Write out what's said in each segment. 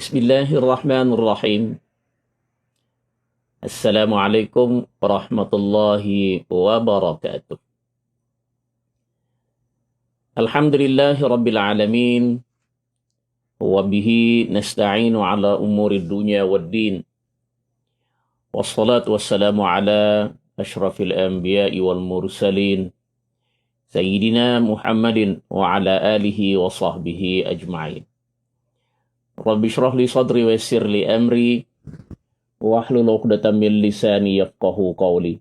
Bismillahirrahmanirrahim. Assalamualaikum warahmatullahi wabarakatuh. Alhamdulillahi rabbil alamin. Wa bihi nasta'inu ala umuri dunya waddin. Wassalatu wassalamu ala ashrafil anbiya'i wal mursalin. Sayyidina Muhammadin wa ala alihi wa sahbihi ajma'in. Rabbi syrah li sadri wa yassir li amri wahlul 'uqdatam min lisani yafqahu qawli.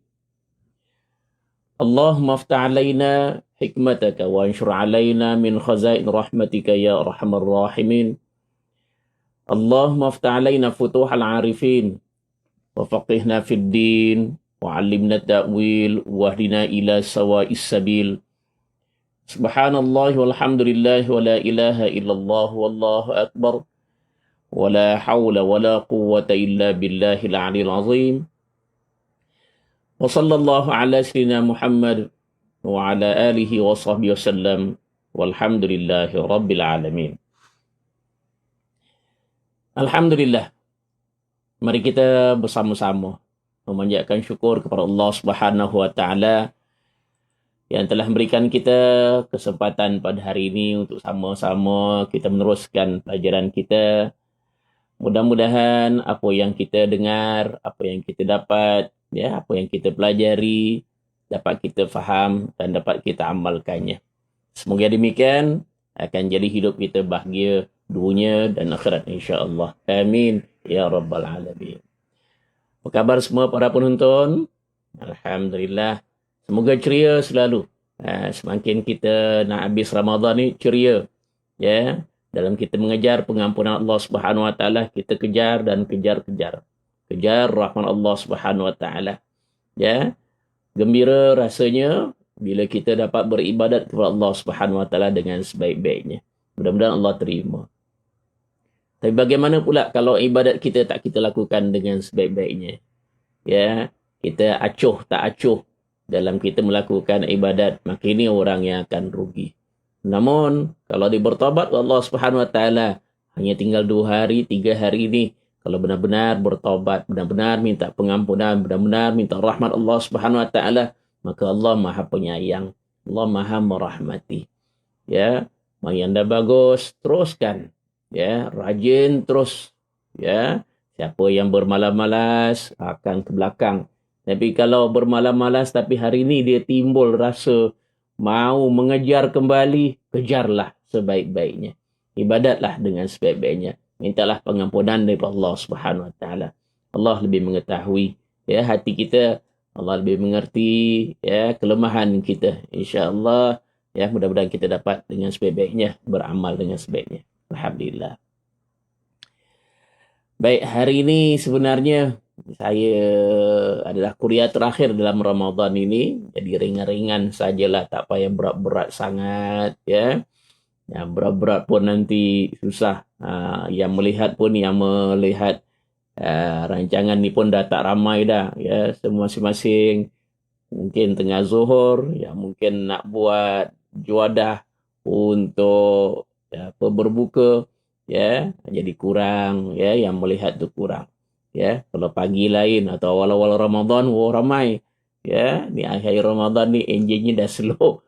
Allahumma aftah 'alaina hikmataka wa anshur 'alaina min khazain rahmatika ya arhamar rahimin. Allahumma aftah 'alaina futuhal 'arifin wa faqihna fid din wa 'allimna ta'wil wa hdina ila sawa'is sabil. Subhanallah walhamdulillah wa la ilaha illallah wallahu akbar. ولا حول ولا قوة إلا بالله العلي العظيم وصلى الله على سيدنا محمد وعلى آله وصحبه وسلم والحمد لله رب العالمين. Alhamdulillah, mari kita bersama-sama memanjatkan syukur kepada Allah Subhanahu wa taala yang telah memberikan kita kesempatan pada hari ini untuk sama-sama kita meneruskan pelajaran kita. Mudah-mudahan apa yang kita dengar, apa yang kita dapat, apa yang kita pelajari dapat kita faham dan dapat kita amalkannya. Semoga demikian akan jadi hidup kita bahagia dunia dan akhirat insya-Allah. Amin ya rabbal alamin. Apa khabar semua para penonton? Alhamdulillah. Semoga ceria selalu. Semakin kita nak habis Ramadan ni ceria. Dalam kita mengejar pengampunan Allah Subhanahu wa taala, kita kejar dan kejar. Kejar rahmat Allah Subhanahu wa taala. Gembira rasanya bila kita dapat beribadat kepada Allah Subhanahu wa taala dengan sebaik-baiknya. Mudah-mudahan Allah terima. Tapi bagaimana pula kalau ibadat kita tak kita lakukan dengan sebaik-baiknya? Kita acuh tak acuh dalam kita melakukan ibadat, maka ini orang yang akan rugi. Namun, kalau dia bertobat Allah Subhanahu wa taala, hanya tinggal 2 hari, 3 hari ini, kalau benar-benar bertobat, benar-benar minta pengampunan, benar-benar minta rahmat Allah Subhanahu wa taala, maka Allah Maha Penyayang, Allah Maha Merahmati. Mau yang dah bagus, teruskan. Rajin terus. Siapa yang bermalas-malas akan ke belakang. Tapi kalau bermalas-malas tapi hari ini dia timbul rasa mau mengejar kembali, kejarlah sebaik-baiknya. Ibadatlah dengan sebaik-baiknya. Mintalah pengampunan daripada Allah Subhanahu wa taala. Allah lebih mengetahui hati kita, Allah lebih mengerti kelemahan kita. Insya-Allah mudah-mudahan kita dapat dengan sebaik-baiknya beramal dengan sebaiknya. Alhamdulillah. Baik, hari ini sebenarnya saya adalah kuliah terakhir dalam Ramadan ini. Jadi ringan-ringan sajalah, tak payah berat-berat sangat. Yang berat-berat pun nanti susah. Yang melihat rancangan ni pun dah tak ramai dah. Semua masing-masing mungkin tengah zuhur, mungkin nak buat juadah untuk berbuka. Jadi kurang, yang melihat tu kurang. Kalau pagi lain atau awal-awal Ramadan, ramai. Di akhir Ramadan ni enjinnya dah slow.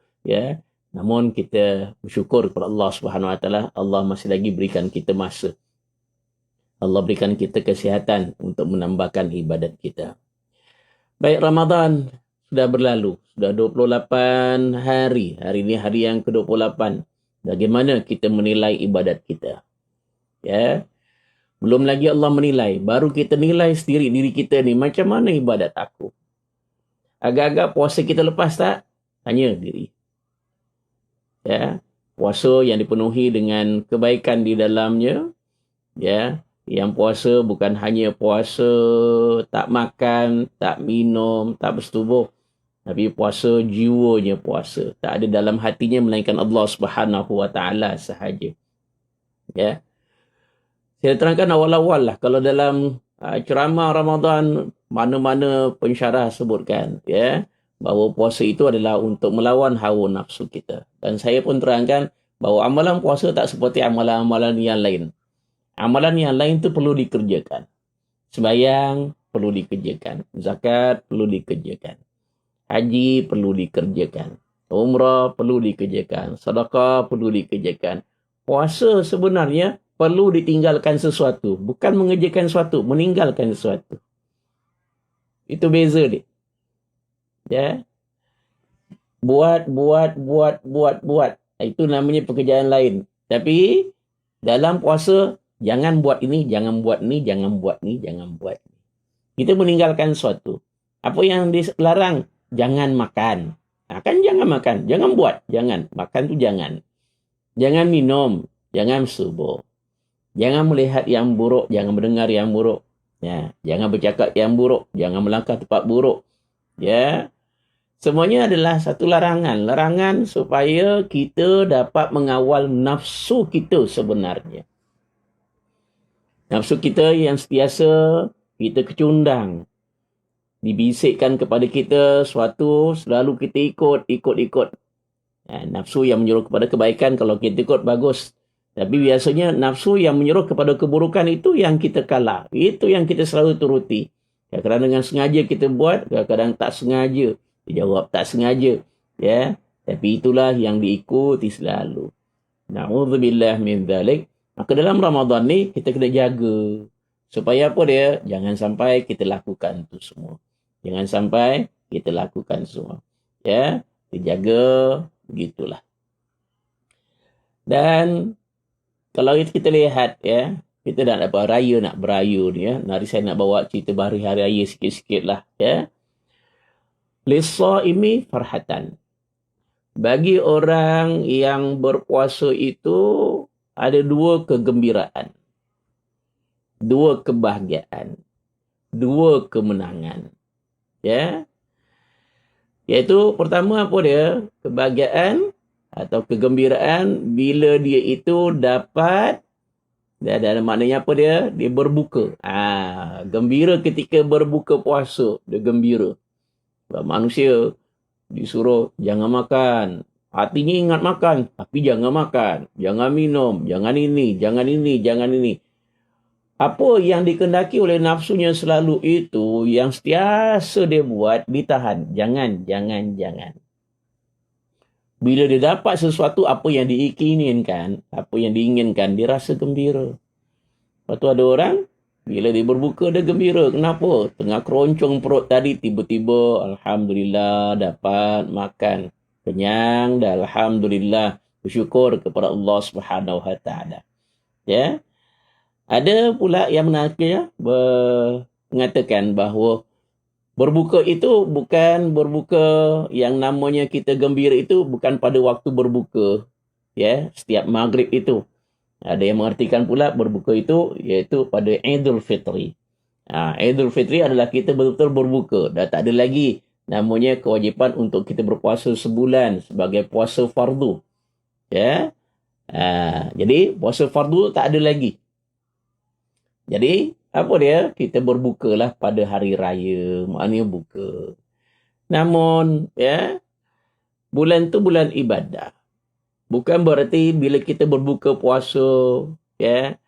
Namun kita bersyukur kepada Allah Subhanahu wa taala, Allah masih lagi berikan kita masa. Allah berikan kita kesihatan untuk menambahkan ibadat kita. Baik, Ramadan sudah berlalu, sudah 28 hari. Hari ini hari yang ke-28. Bagaimana kita menilai ibadat kita? Belum lagi Allah menilai. Baru kita nilai sendiri diri kita ni. Macam mana ibadat aku? Agak-agak puasa kita lepas tak? Tanya diri. Puasa yang dipenuhi dengan kebaikan di dalamnya. Yang puasa bukan hanya puasa tak makan, tak minum, tak bersetubuh. Tapi puasa jiwanya puasa. Tak ada dalam hatinya melainkan Allah Subhanahu wa taala sahaja. Saya terangkan awal-awal lah. Kalau dalam ceramah Ramadan, mana-mana pensyarah sebutkan. Bahawa puasa itu adalah untuk melawan hawa nafsu kita. Dan saya pun terangkan bahawa amalan puasa tak seperti amalan-amalan yang lain. Amalan yang lain tu perlu dikerjakan. Sembahyang perlu dikerjakan. Zakat perlu dikerjakan. Haji perlu dikerjakan. Umrah perlu dikerjakan. Sedekah perlu dikerjakan. Puasa sebenarnya perlu ditinggalkan sesuatu. Bukan mengerjakan sesuatu, meninggalkan sesuatu. Itu beza dia. Ya. Buat. Itu namanya pekerjaan lain. Tapi dalam puasa, jangan buat ini, jangan buat ni, jangan buat ni, jangan buat ni. Kita meninggalkan sesuatu. Apa yang dilarang? Jangan makan. Kan jangan makan. Jangan buat. Jangan. Makan tu jangan. Jangan minum. Jangan subuh. Jangan melihat yang buruk. Jangan mendengar yang buruk. Ya. Jangan bercakap yang buruk. Jangan melangkah tempat buruk. Ya. Semuanya adalah satu larangan. Larangan supaya kita dapat mengawal nafsu kita sebenarnya. Nafsu kita yang sentiasa kita kecundang. Dibisikkan kepada kita suatu, selalu kita ikut. Nafsu yang menyuruh kepada kebaikan, kalau kita ikut, bagus. Tapi biasanya nafsu yang menyuruh kepada keburukan itu yang kita kalah. Itu yang kita selalu turuti. Kadang-kadang dengan sengaja kita buat, kadang-kadang tak sengaja. Dia jawab tak sengaja. Ya. Tapi itulah yang diikuti selalu. Na'udzubillah min dzalik. Maka dalam Ramadan ni, kita kena jaga. Supaya apa dia? Jangan sampai kita lakukan itu semua. Jangan sampai kita lakukan semua. Ya, dijaga begitulah. Dan kalau kita lihat ya, kita nak dapat raya, nak beraya ni ya. Hari saya nak bawa cerita hari raya sikit-sikit lah ya. Lis-shaimi farhatan. Bagi orang yang berpuasa itu ada dua kegembiraan. Dua kebahagiaan. Dua kemenangan. Ya. Iaitu pertama apa dia? Kebahagiaan atau kegembiraan bila dia itu dapat, dan maknanya apa dia? Dia berbuka. Gembira ketika berbuka puasa. Dia gembira. Sebab manusia disuruh jangan makan. Hatinya ingat makan, tapi jangan makan. Jangan minum. Jangan ini, jangan ini, jangan ini. Apa yang dikendaki oleh nafsunya selalu itu, yang setiasa dia buat, ditahan. Jangan. Bila dia dapat sesuatu, apa yang diinginkan, dia rasa gembira. Lepas tu ada orang, bila dia berbuka, dia gembira. Kenapa? Tengah keroncong perut tadi, tiba-tiba, Alhamdulillah, dapat makan. Kenyang dah, Alhamdulillah. Bersyukur kepada Allah Subhanahu Wa Taala. Ya. Ada pula yang mengatakan bahawa berbuka itu bukan berbuka yang namanya kita gembira itu bukan pada waktu berbuka. Ya, setiap maghrib itu. Ada yang mengartikan pula berbuka itu iaitu pada Idul Fitri. Idul Fitri adalah kita betul-betul berbuka. Dah tak ada lagi namanya kewajipan untuk kita berpuasa sebulan sebagai puasa fardu. Ya. Jadi puasa fardu tak ada lagi. Jadi, apa dia? Kita berbukalah pada hari raya. Maknanya buka. Namun, ya, bulan tu bulan ibadah. Bukan berarti bila kita berbuka puasa, ya,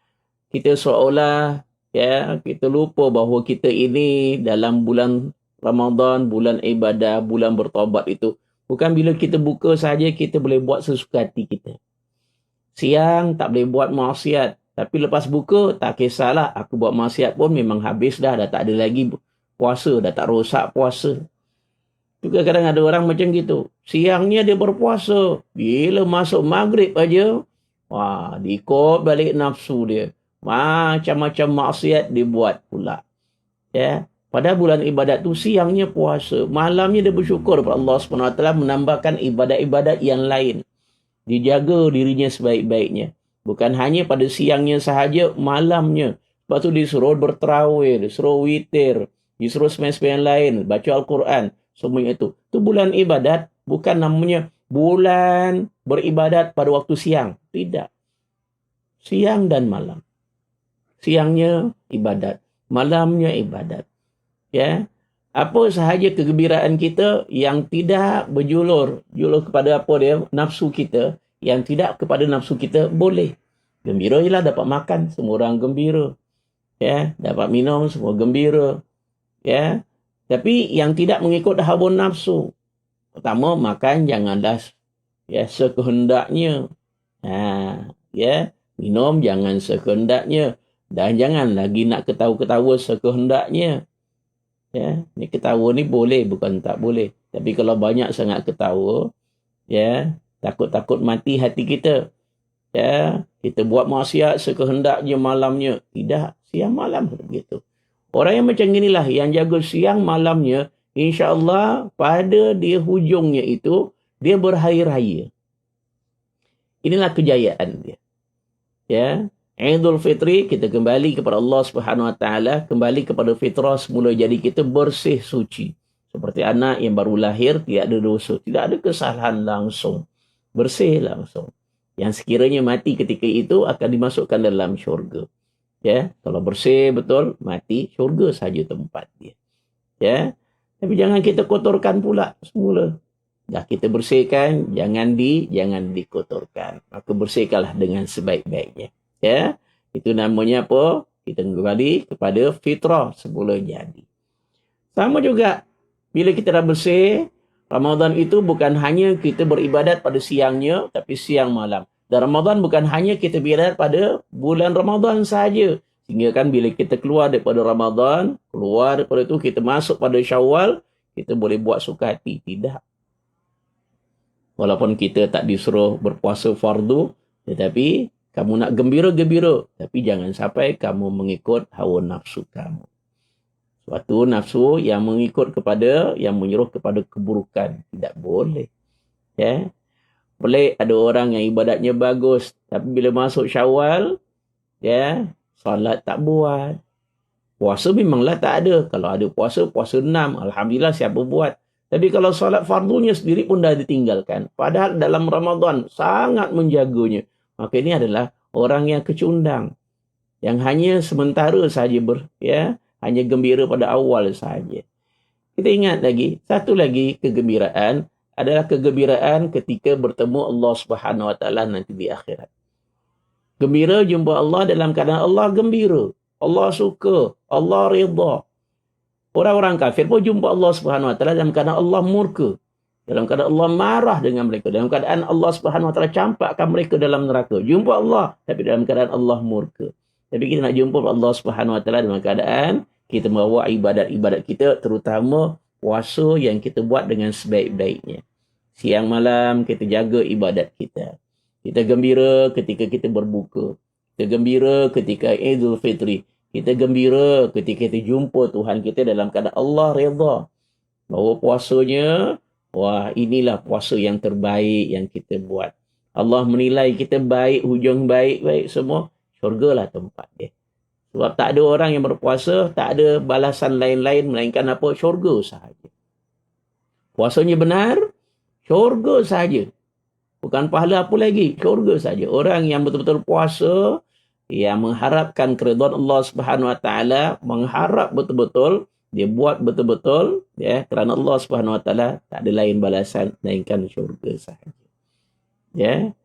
kita seolah, ya, kita lupa bahawa kita ini dalam bulan Ramadan, bulan ibadah, bulan bertaubat itu. Bukan bila kita buka saja kita boleh buat sesuka hati kita. Siang tak boleh buat maksiat. Tapi lepas buka, tak kisahlah. Aku buat maksiat pun memang habis dah tak ada lagi puasa. Dah tak rosak puasa. Juga kadang ada orang macam gitu. Siangnya dia berpuasa. Bila masuk maghrib aja, diikut balik nafsu dia. Macam-macam maksiat dia buat pula. Ya. Pada bulan ibadat tu, siangnya puasa. Malamnya dia bersyukur kepada Allah SWT menambahkan ibadat-ibadat yang lain. Dijaga dirinya sebaik-baiknya. Bukan hanya pada siangnya sahaja, malamnya. Lepas tu disuruh berterawih, disuruh witir, disuruh sembahyang lain, baca Al-Quran. Semuanya itu. Itu bulan ibadat, bukan namanya bulan beribadat pada waktu siang. Tidak. Siang dan malam. Siangnya ibadat, malamnya ibadat. Ya. Apa sahaja kegembiraan kita yang tidak berjulur kepada apa dia? Nafsu kita. Yang tidak kepada nafsu kita, boleh. Gembira je lah dapat makan, semua orang gembira. Ya, dapat minum, semua gembira. Ya. Tapi yang tidak mengikut hawa nafsu. Pertama, makan janganlah ya sekehendaknya. Ya, minum jangan sekehendaknya, dan jangan lagi nak ketawa-ketawa sekehendaknya. Ya, ni ketawa ni boleh, bukan tak boleh. Tapi kalau banyak sangat ketawa, ya, takut-takut mati hati kita. Ya, kita buat maksiat sekehendaknya malamnya. Tidak, siang malam begitu. Orang yang macam inilah yang jaga siang malamnya, insya-Allah pada dia hujungnya itu dia berhari raya. Inilah kejayaan dia. Ya, Idul Fitri kita kembali kepada Allah Subhanahu Wa Taala, kembali kepada fitrah semula jadi kita bersih suci. Seperti anak yang baru lahir tidak ada dosa, tidak ada kesalahan langsung. Bersih langsung. Yang sekiranya mati ketika itu akan dimasukkan dalam syurga. Ya, kalau bersih betul, mati syurga saja tempat dia. Ya. Tapi jangan kita kotorkan pula semula. Dah kita bersihkan, jangan dikotorkan. Maka bersihkanlah dengan sebaik-baiknya. Ya. Itu namanya apa? Kita kembali kepada fitrah semula jadi. Sama juga bila kita dah bersih, Ramadan itu bukan hanya kita beribadat pada siangnya, tapi siang malam. Dan Ramadan bukan hanya kita beribadat pada bulan Ramadan sahaja. Sehingga kan bila kita keluar daripada Ramadan, keluar daripada itu kita masuk pada Syawal, kita boleh buat suka hati. Tidak. Walaupun kita tak disuruh berpuasa fardu, tetapi kamu nak gembira-gembira. Tapi jangan sampai kamu mengikut hawa nafsu kamu. Suatu nafsu yang mengikut kepada, yang menyuruh kepada keburukan. Tidak boleh. Ya. Boleh ada orang yang ibadatnya bagus. Tapi bila masuk Syawal, ya, solat tak buat. Puasa memanglah tak ada. Kalau ada puasa, puasa 6. Alhamdulillah siapa buat. Tapi kalau solat fardunya sendiri pun dah ditinggalkan. Padahal dalam Ramadan sangat menjaganya. Maka ini adalah orang yang kecundang. Yang hanya sementara sahaja hanya gembira pada awal sahaja. Kita ingat lagi, satu lagi kegembiraan adalah kegembiraan ketika bertemu Allah Subhanahu Wa Taala nanti di akhirat. Gembira jumpa Allah dalam keadaan Allah gembira. Allah suka, Allah redha. Orang-orang kafir pun jumpa Allah Subhanahu Wa Taala dalam keadaan Allah murka. Dalam keadaan Allah marah dengan mereka. Dalam keadaan Allah Subhanahu Wa Taala campakkan mereka dalam neraka. Jumpa Allah, tapi dalam keadaan Allah murka. Tapi kita nak jumpa Allah Subhanahu Wa Taala dalam keadaan kita membawa ibadat-ibadat kita, terutama puasa yang kita buat dengan sebaik-baiknya. Siang malam kita jaga ibadat kita. Kita gembira ketika kita berbuka. Kita gembira ketika Idul Fitri. Kita gembira ketika kita jumpa Tuhan kita dalam keadaan Allah redha. Bahawa puasanya, wah inilah puasa yang terbaik yang kita buat. Allah menilai kita baik, hujung baik-baik semua. Syurgalah tempat dia. Sebab tak ada orang yang berpuasa, tak ada balasan lain-lain melainkan apa? Syurga sahaja. Puasanya benar, syurga sahaja. Bukan pahala apa lagi, syurga sahaja. Orang yang betul-betul puasa, yang mengharapkan keridhaan Allah Subhanahu Wa Taala, mengharap betul-betul, dia buat betul-betul, ya, kerana Allah Subhanahu Wa Taala tak ada lain balasan melainkan syurga sahaja. Ya.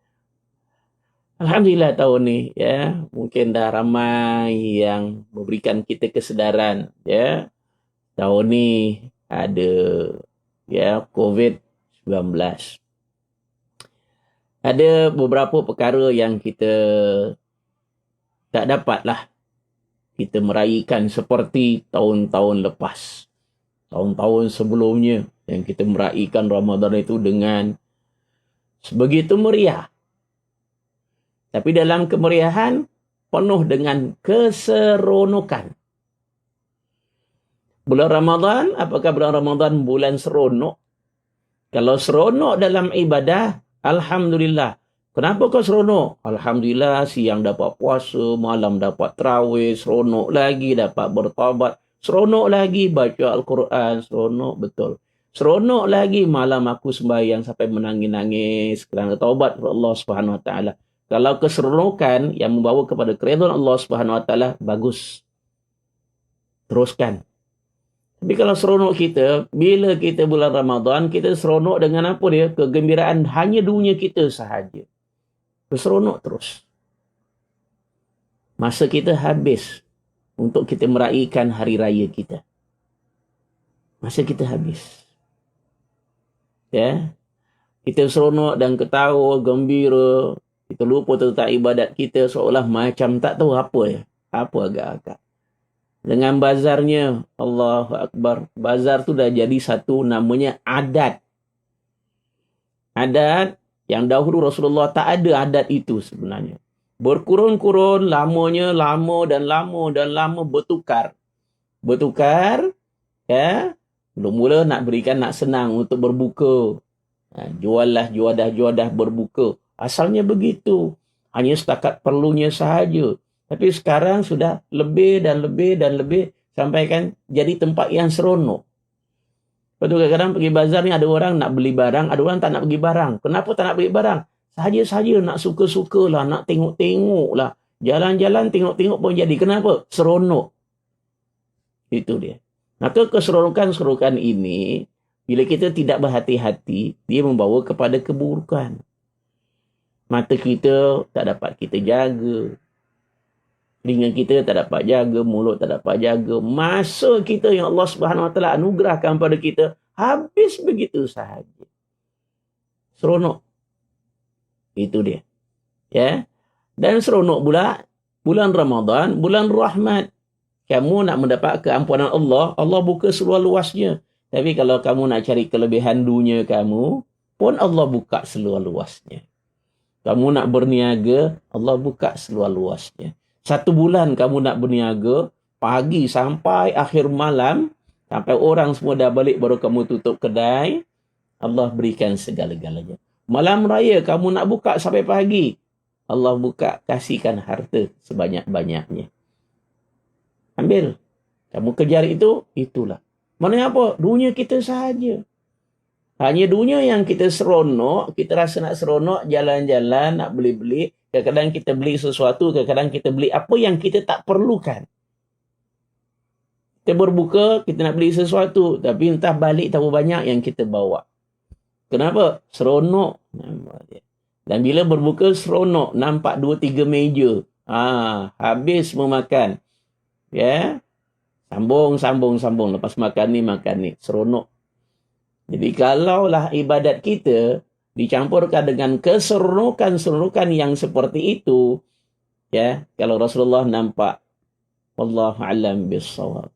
Alhamdulillah tahun ni, ya, mungkin dah ramai yang memberikan kita kesedaran, ya. Tahun ni ada, ya, COVID-19. Ada beberapa perkara yang kita tak dapatlah kita meraihkan seperti tahun-tahun lepas. Tahun-tahun sebelumnya yang kita meraihkan Ramadan itu dengan sebegitu meriah. Tapi dalam kemeriahan penuh dengan keseronokan. Bulan Ramadan, apakah bulan Ramadan bulan seronok? Kalau seronok dalam ibadah, alhamdulillah. Kenapa kau seronok? Alhamdulillah, siang dapat puasa, malam dapat tarawih, seronok lagi dapat bertaubat, seronok lagi baca Al-Quran, seronok betul. Seronok lagi malam aku sembahyang sampai menangis-nangis kerana taubat kepada Allah Subhanahu Wa Taala. Kalau keseronokan yang membawa kepada keridhaan Allah Subhanahu Wa Taala, bagus. Teruskan. Tapi kalau seronok kita, bila kita bulan Ramadan, kita seronok dengan apa dia? Kegembiraan hanya dunia kita sahaja. Berseronok terus. Masa kita habis untuk kita meraihkan hari raya kita. Masa kita habis. Ya. Kita seronok dan ketawa, gembira. Kita lupa tentang ibadat kita seolah macam tak tahu apa ya. Apa agak-agak. Dengan bazarnya, Allahu Akbar. Bazar tu dah jadi satu namanya adat. Adat yang dahulu Rasulullah tak ada adat itu sebenarnya. Berkurun-kurun, lamanya, lama dan lama bertukar. Bertukar, ya. Mula-mula nak berikan, nak senang untuk berbuka. Juallah juadah-juadah berbuka. Asalnya begitu. Hanya setakat perlunya sahaja. Tapi sekarang sudah lebih dan lebih sampai kan jadi tempat yang seronok. Lepas tu kadang-kadang pergi bazar ni ada orang nak beli barang, ada orang tak nak pergi barang. Kenapa tak nak beli barang? Sahaja-sahaja nak suka-suka lah, nak tengok-tengok lah. Jalan-jalan tengok-tengok pun jadi. Kenapa? Seronok. Itu dia. Maka keseronokan ini, bila kita tidak berhati-hati, dia membawa kepada keburukan. Mata kita tak dapat kita jaga. Telinga kita tak dapat jaga, mulut tak dapat jaga. Masa kita yang Allah Subhanahu Wa Taala anugerahkan pada kita, habis begitu sahaja. Seronok. Itu dia. Ya. Dan seronok pula, bulan Ramadan, bulan rahmat. Kamu nak mendapat keampunan Allah, Allah buka seluas-luasnya. Tapi kalau kamu nak cari kelebihan dunia kamu, pun Allah buka seluas-luasnya. Kamu nak berniaga, Allah buka seluas-luasnya. 1 bulan kamu nak berniaga, pagi sampai akhir malam, sampai orang semua dah balik baru kamu tutup kedai, Allah berikan segala-galanya. Malam raya kamu nak buka sampai pagi, Allah buka, kasihkan harta sebanyak-banyaknya. Ambil. Kamu kejar itu, itulah. Mana apa? Dunia kita sahaja. Hanya dunia yang kita seronok, kita rasa nak seronok, jalan-jalan, nak beli-beli. Kadang-kadang kita beli sesuatu, kadang-kadang kita beli apa yang kita tak perlukan. Kita berbuka, kita nak beli sesuatu, tapi entah balik tahu banyak yang kita bawa. Kenapa? Seronok. Dan bila berbuka, seronok. Nampak 2-3 meja. Habis memakan. Ya. Sambung. Lepas makan ni. Seronok. Jadi kalaulah ibadat kita dicampurkan dengan keseronokan yang seperti itu, ya, kalau Rasulullah nampak, wallahu a'lam bissawab,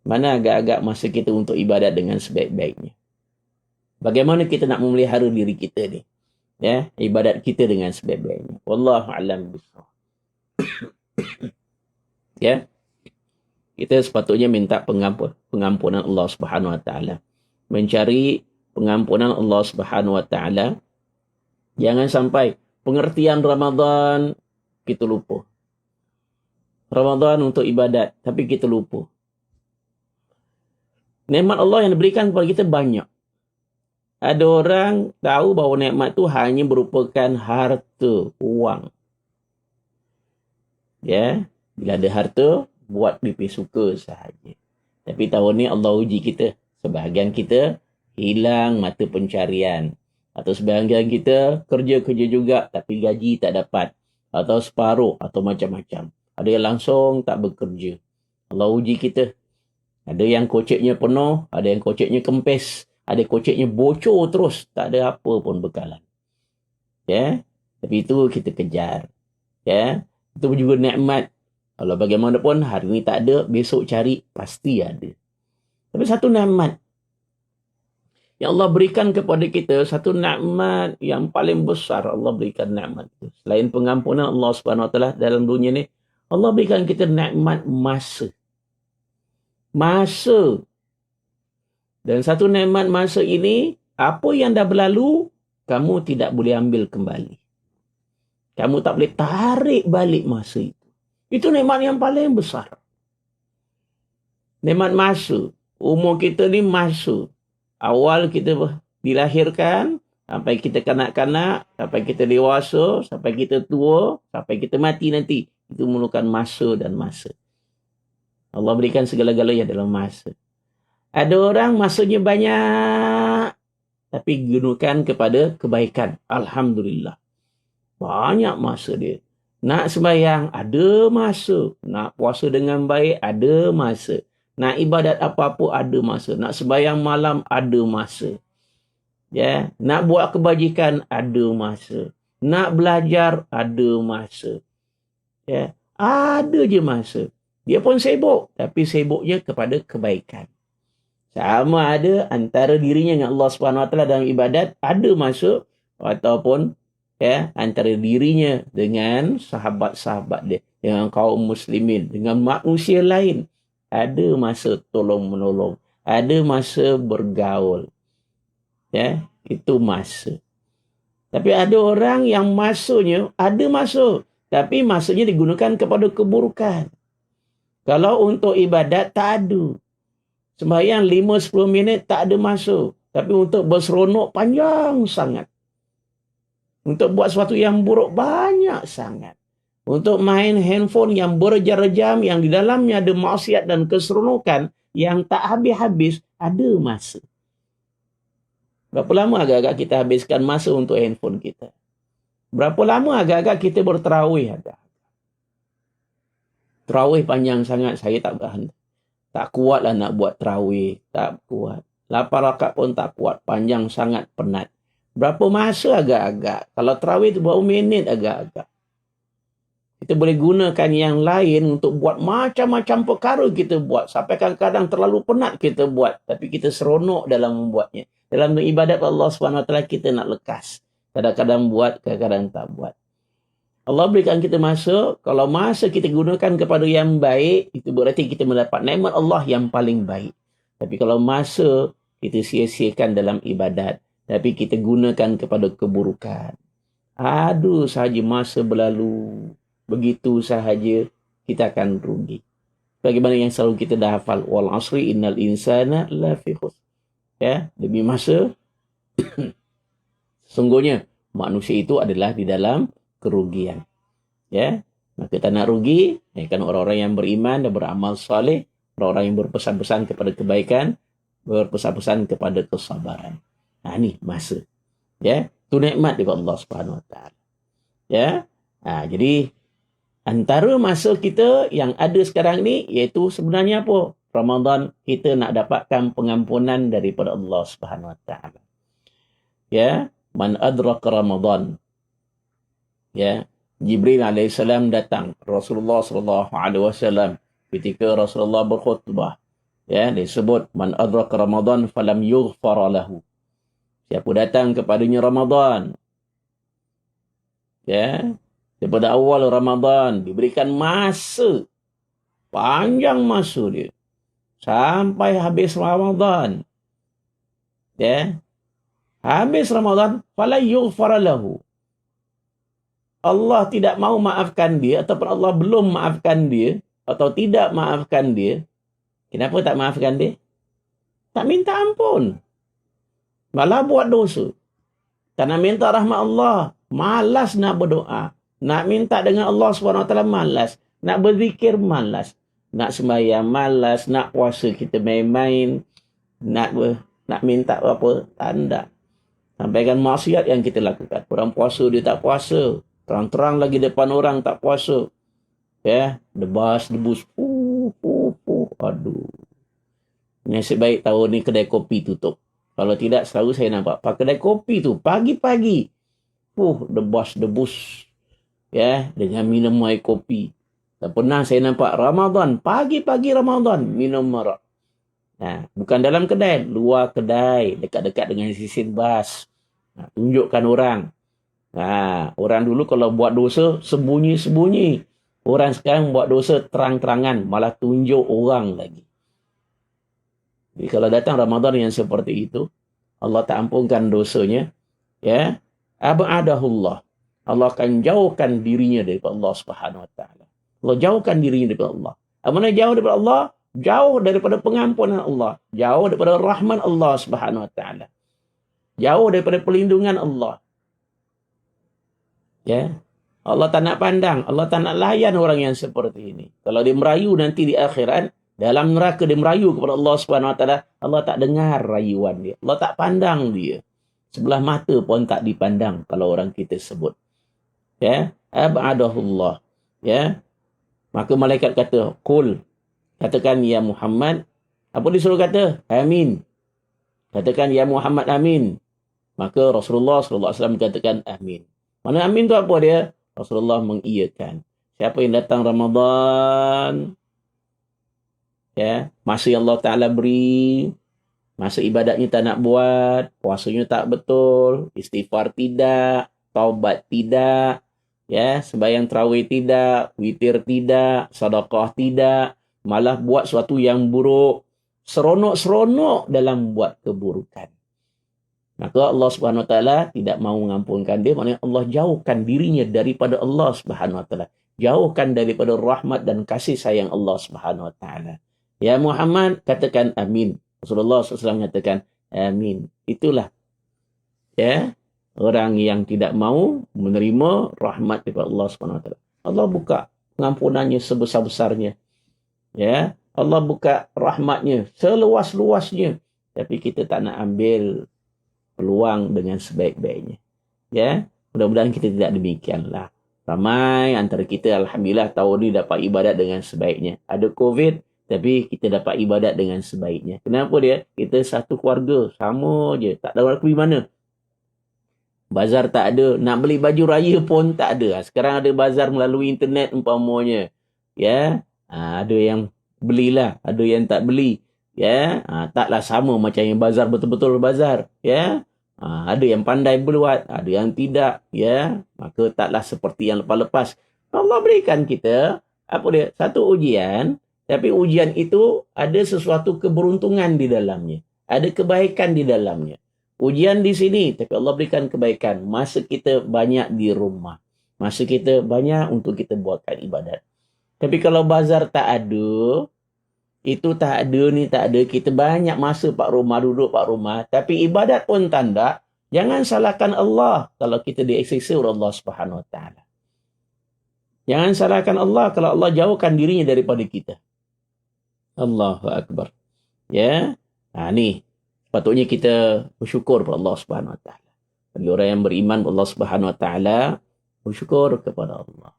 mana agak-agak masa kita untuk ibadat dengan sebaik-baiknya. Bagaimana kita nak memelihara diri kita ni, ya, ibadat kita dengan sebaik-baiknya. Wallahu a'lam bissawab. Ya. Kita sepatutnya minta pengampunan Allah Subhanahu Wa Taala. Mencari pengampunan Allah Subhanahu Wa Taala. Jangan sampai pengertian Ramadan kita lupa. Ramadan untuk ibadat, tapi kita lupa. Nikmat Allah yang diberikan kepada kita banyak. Ada orang tahu bahawa nikmat itu hanya merupakan harta, wang. Ya, bila ada harta, buat pipi suka sahaja. Tapi tahun ni Allah uji kita. Sebahagian kita hilang mata pencarian. Atau sebahagian kita kerja-kerja juga tapi gaji tak dapat. Atau separuh atau macam-macam. Ada yang langsung tak bekerja. Allah uji kita. Ada yang koceknya penuh, ada yang koceknya kempes, ada koceknya bocor terus, tak ada apa pun bekalan. Ya, tapi itu kita kejar. Ya, itu juga nikmat. Kalau bagaimanapun hari ni tak ada, besok cari pasti ada. Tapi satu nikmat yang Allah berikan kepada kita, satu nikmat yang paling besar Allah berikan nikmat itu. Selain pengampunan Allah Subhanahu Wa Taala dalam dunia ni, Allah berikan kita nikmat masa. Masa. Dan satu nikmat masa ini, apa yang dah berlalu, kamu tidak boleh ambil kembali. Kamu tak boleh tarik balik masa itu. Itu nikmat yang paling besar. Nikmat masa. Umur kita ni masa. Awal kita dilahirkan, sampai kita kanak-kanak, sampai kita dewasa, sampai kita tua, sampai kita mati nanti. Itu memerlukan masa dan masa. Allah berikan segala-galanya dalam masa. Ada orang masanya banyak, tapi gunakan kepada kebaikan. Alhamdulillah. Banyak masa dia. Nak sembahyang, ada masa. Nak puasa dengan baik, ada masa. Nak ibadat apa-apa, ada masa. Nak sembahyang malam, ada masa. Ya, nak buat kebajikan, ada masa. Nak belajar, ada masa. Ya, ada je masa. Dia pun sibuk, tapi sibuknya kepada kebaikan. Sama ada antara dirinya dengan Allah SWT dalam ibadat, ada masa, ataupun antara dirinya dengan sahabat-sahabat dia, dengan kaum muslimin, dengan manusia lain, ada masa tolong-menolong, ada masa bergaul. Itu masa. Tapi ada orang yang masanya, ada masa, tapi masanya digunakan kepada keburukan. Kalau untuk ibadat, tak ada. Sembahyang 5-10 minit, tak ada masa. Tapi untuk berseronok, panjang sangat. Untuk buat sesuatu yang buruk, banyak sangat. Untuk main handphone yang berjam-jam, yang di dalamnya ada maksiat dan keseronokan, yang tak habis-habis, ada masa. Berapa lama agak-agak kita habiskan masa untuk handphone kita? Berapa lama agak-agak kita berterawih? Terawih panjang sangat, saya tak kuatlah nak buat terawih, tak kuat. 8 rakaat pun tak kuat, panjang sangat, penat. Berapa masa agak-agak? Kalau terawih itu berapa minit agak-agak? Kita boleh gunakan yang lain untuk buat macam-macam perkara kita buat. Sampai kadang-kadang terlalu penat kita buat, tapi kita seronok dalam membuatnya. Dalam ibadat Allah SWT kita nak lekas. Kadang-kadang buat, kadang-kadang tak buat. Allah berikan kita masa. Kalau masa kita gunakan kepada yang baik, itu berarti kita mendapat nikmat Allah yang paling baik. Tapi kalau masa kita sia-siakan dalam ibadat, tapi kita gunakan kepada keburukan, aduh sahaja masa berlalu. Begitu sahaja kita akan rugi. Bagaimana yang selalu kita dah hafal, wal asri innal insana lafi khusr. Demi masa, sesungguhnya manusia itu adalah di dalam kerugian. Maka tak nak rugi, kan orang-orang yang beriman dan beramal soleh, orang-orang yang berpesan-pesan kepada kebaikan, berpesan-pesan kepada kesabaran. Ini masa. Itu nikmat daripada Allah Subhanahu Wa Taala. Jadi antara masa kita yang ada sekarang ni, iaitu sebenarnya apa? Ramadan, kita nak dapatkan pengampunan daripada Allah Subhanahu Wa Taala. Man adraka Ramadan. Jibril AS datang. Rasulullah SAW ketika Rasulullah berkhutbah. Disebut, man adraka Ramadan falam yughfar lahu. Siapa datang kepadanya Ramadan. Daripada awal Ramadan, diberikan masa. Panjang masa dia. Sampai habis Ramadan. Habis Ramadan, fala yughfar lahu. Allah tidak mau maafkan dia, ataupun Allah belum maafkan dia, atau tidak maafkan dia. Kenapa tak maafkan dia? Tak minta ampun. Malah buat dosa. Tak nak minta rahmat Allah. Malas nak berdoa. Nak minta dengan Allah SWT malas. Nak berzikir malas. Nak sembahyang malas. Nak puasa kita main-main. Nak minta apa? Tanda. Sampaikan maksiat yang kita lakukan. Orang puasa dia tak puasa. Terang-terang lagi depan orang tak puasa. Debas, debus. Aduh. Nasib baik tahun ni kedai kopi tutup. Kalau tidak, selalu saya nampak kedai kopi tu pagi-pagi. Debas, debus. Dengan minum air kopi. Tak pernah saya nampak Ramadan. Pagi-pagi Ramadan minum marak. Bukan dalam kedai. Luar kedai. Dekat-dekat dengan sisin bas. Tunjukkan orang. Orang dulu kalau buat dosa, sembunyi-sembunyi. Orang sekarang buat dosa terang-terangan. Malah tunjuk orang lagi. Jadi kalau datang Ramadan yang seperti itu, Allah tak ampunkan dosanya. Ab'adahullah. Allah akan jauhkan dirinya daripada Allah Subhanahu Wa Taala. Allah jauhkan dirinya daripada Allah. Mana jauh daripada Allah? Jauh daripada pengampunan Allah. Jauh daripada rahmat Allah Subhanahu Wa Taala. Jauh daripada perlindungan Allah. Allah tak nak pandang. Allah tak nak layan orang yang seperti ini. Kalau dia merayu nanti di akhirat, dalam neraka dia merayu kepada Allah Subhanahu Wa Taala, Allah tak dengar rayuan dia. Allah tak pandang dia. Sebelah mata pun tak dipandang kalau orang kita sebut. Ya, ab'adahullah. Ya, maka malaikat kata, qul, katakan ya Muhammad, apa disuruh kata? Amin. Katakan ya Muhammad amin. Maka Rasulullah sallallahu alaihi wasallam katakan amin. Mana amin tu apa dia? Rasulullah mengiyakan. Siapa yang datang Ramadan, ya, masa yang Allah Taala beri, masa ibadatnya tak nak buat, puasanya tak betul, istighfar tidak, taubat tidak, ya, sembahyang tarawih tidak, witir tidak, sedekah tidak, malah buat sesuatu yang buruk, seronok-seronok dalam buat keburukan. Maka Allah Subhanahu Wa Taala tidak mahu mengampunkan dia, maknanya Allah jauhkan dirinya daripada Allah Subhanahu Wa Taala, jauhkan daripada rahmat dan kasih sayang Allah Subhanahu Wa Taala. Ya Muhammad, katakan amin. Rasulullah SAW mengatakan amin. Itulah, ya, orang yang tidak mahu menerima rahmat daripada Allah Subhanahu Wa Taala. Allah buka pengampunannya sebesar-besarnya. Ya, Allah buka rahmatnya seluas-luasnya. Tapi kita tak nak ambil peluang dengan sebaik-baiknya. Ya, mudah-mudahan kita tidak demikianlah. Ramai antara kita alhamdulillah tahun ni dapat ibadat dengan sebaiknya. Ada COVID, tapi kita dapat ibadat dengan sebaiknya. Kenapa dia? Kita satu keluarga, sama je. Tak tahu nak pergi mana. Bazar tak ada. Nak beli baju raya pun tak ada. Sekarang ada bazar melalui internet umpamanya. Ya, ada yang belilah, ada yang tak beli. Ya, taklah sama macam yang bazar betul-betul bazar. Ya, ada yang pandai buat, ada yang tidak. Ya, maka taklah seperti yang lepas-lepas. Allah berikan kita apa dia? Satu ujian, tapi ujian itu ada sesuatu keberuntungan di dalamnya. Ada kebaikan di dalamnya. Ujian di sini, tapi Allah berikan kebaikan. Masa kita banyak di rumah. Masa kita banyak untuk kita buatkan ibadat. Tapi kalau bazar tak ada, itu tak ada, ni tak ada, kita banyak masa pak rumah, duduk pak rumah, tapi ibadat pun tanda, jangan salahkan Allah kalau kita dieksiksa oleh Allah Subhanahu Wa Taala. Jangan salahkan Allah kalau Allah jauhkan dirinya daripada kita. Allahu Akbar. Ya, ni patutnya kita bersyukur kepada Allah Subhanahu Wa Taala. Bagi orang yang beriman kepada Allah Subhanahu Wa Taala, bersyukur kepada Allah.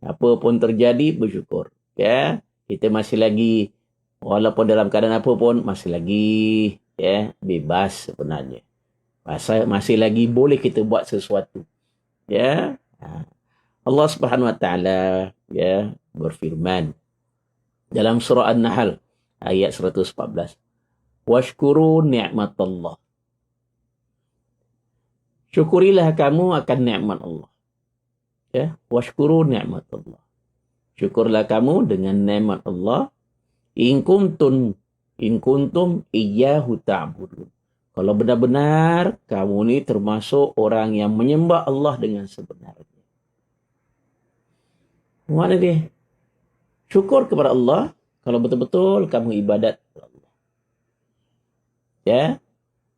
Apa pun terjadi, bersyukur. Ya, kita masih lagi, walaupun dalam keadaan apa pun, masih lagi, ya, bebas sebenarnya. Masih lagi boleh kita buat sesuatu. Ya, Allah Subhanahu Wa Taala, ya, berfirman dalam surah An-Nahl ayat 114. Washkuru ni'matallah. Syukurilah kamu akan nikmat Allah. Ya, washkuru ni'matallah. Syukurlah kamu dengan nikmat Allah. In kuntum iyyahu ta'budun. Kalau benar-benar kamu ni termasuk orang yang menyembah Allah dengan sebenarnya. Mana dia? Syukur kepada Allah kalau betul-betul kamu ibadat kepada Allah. Ya.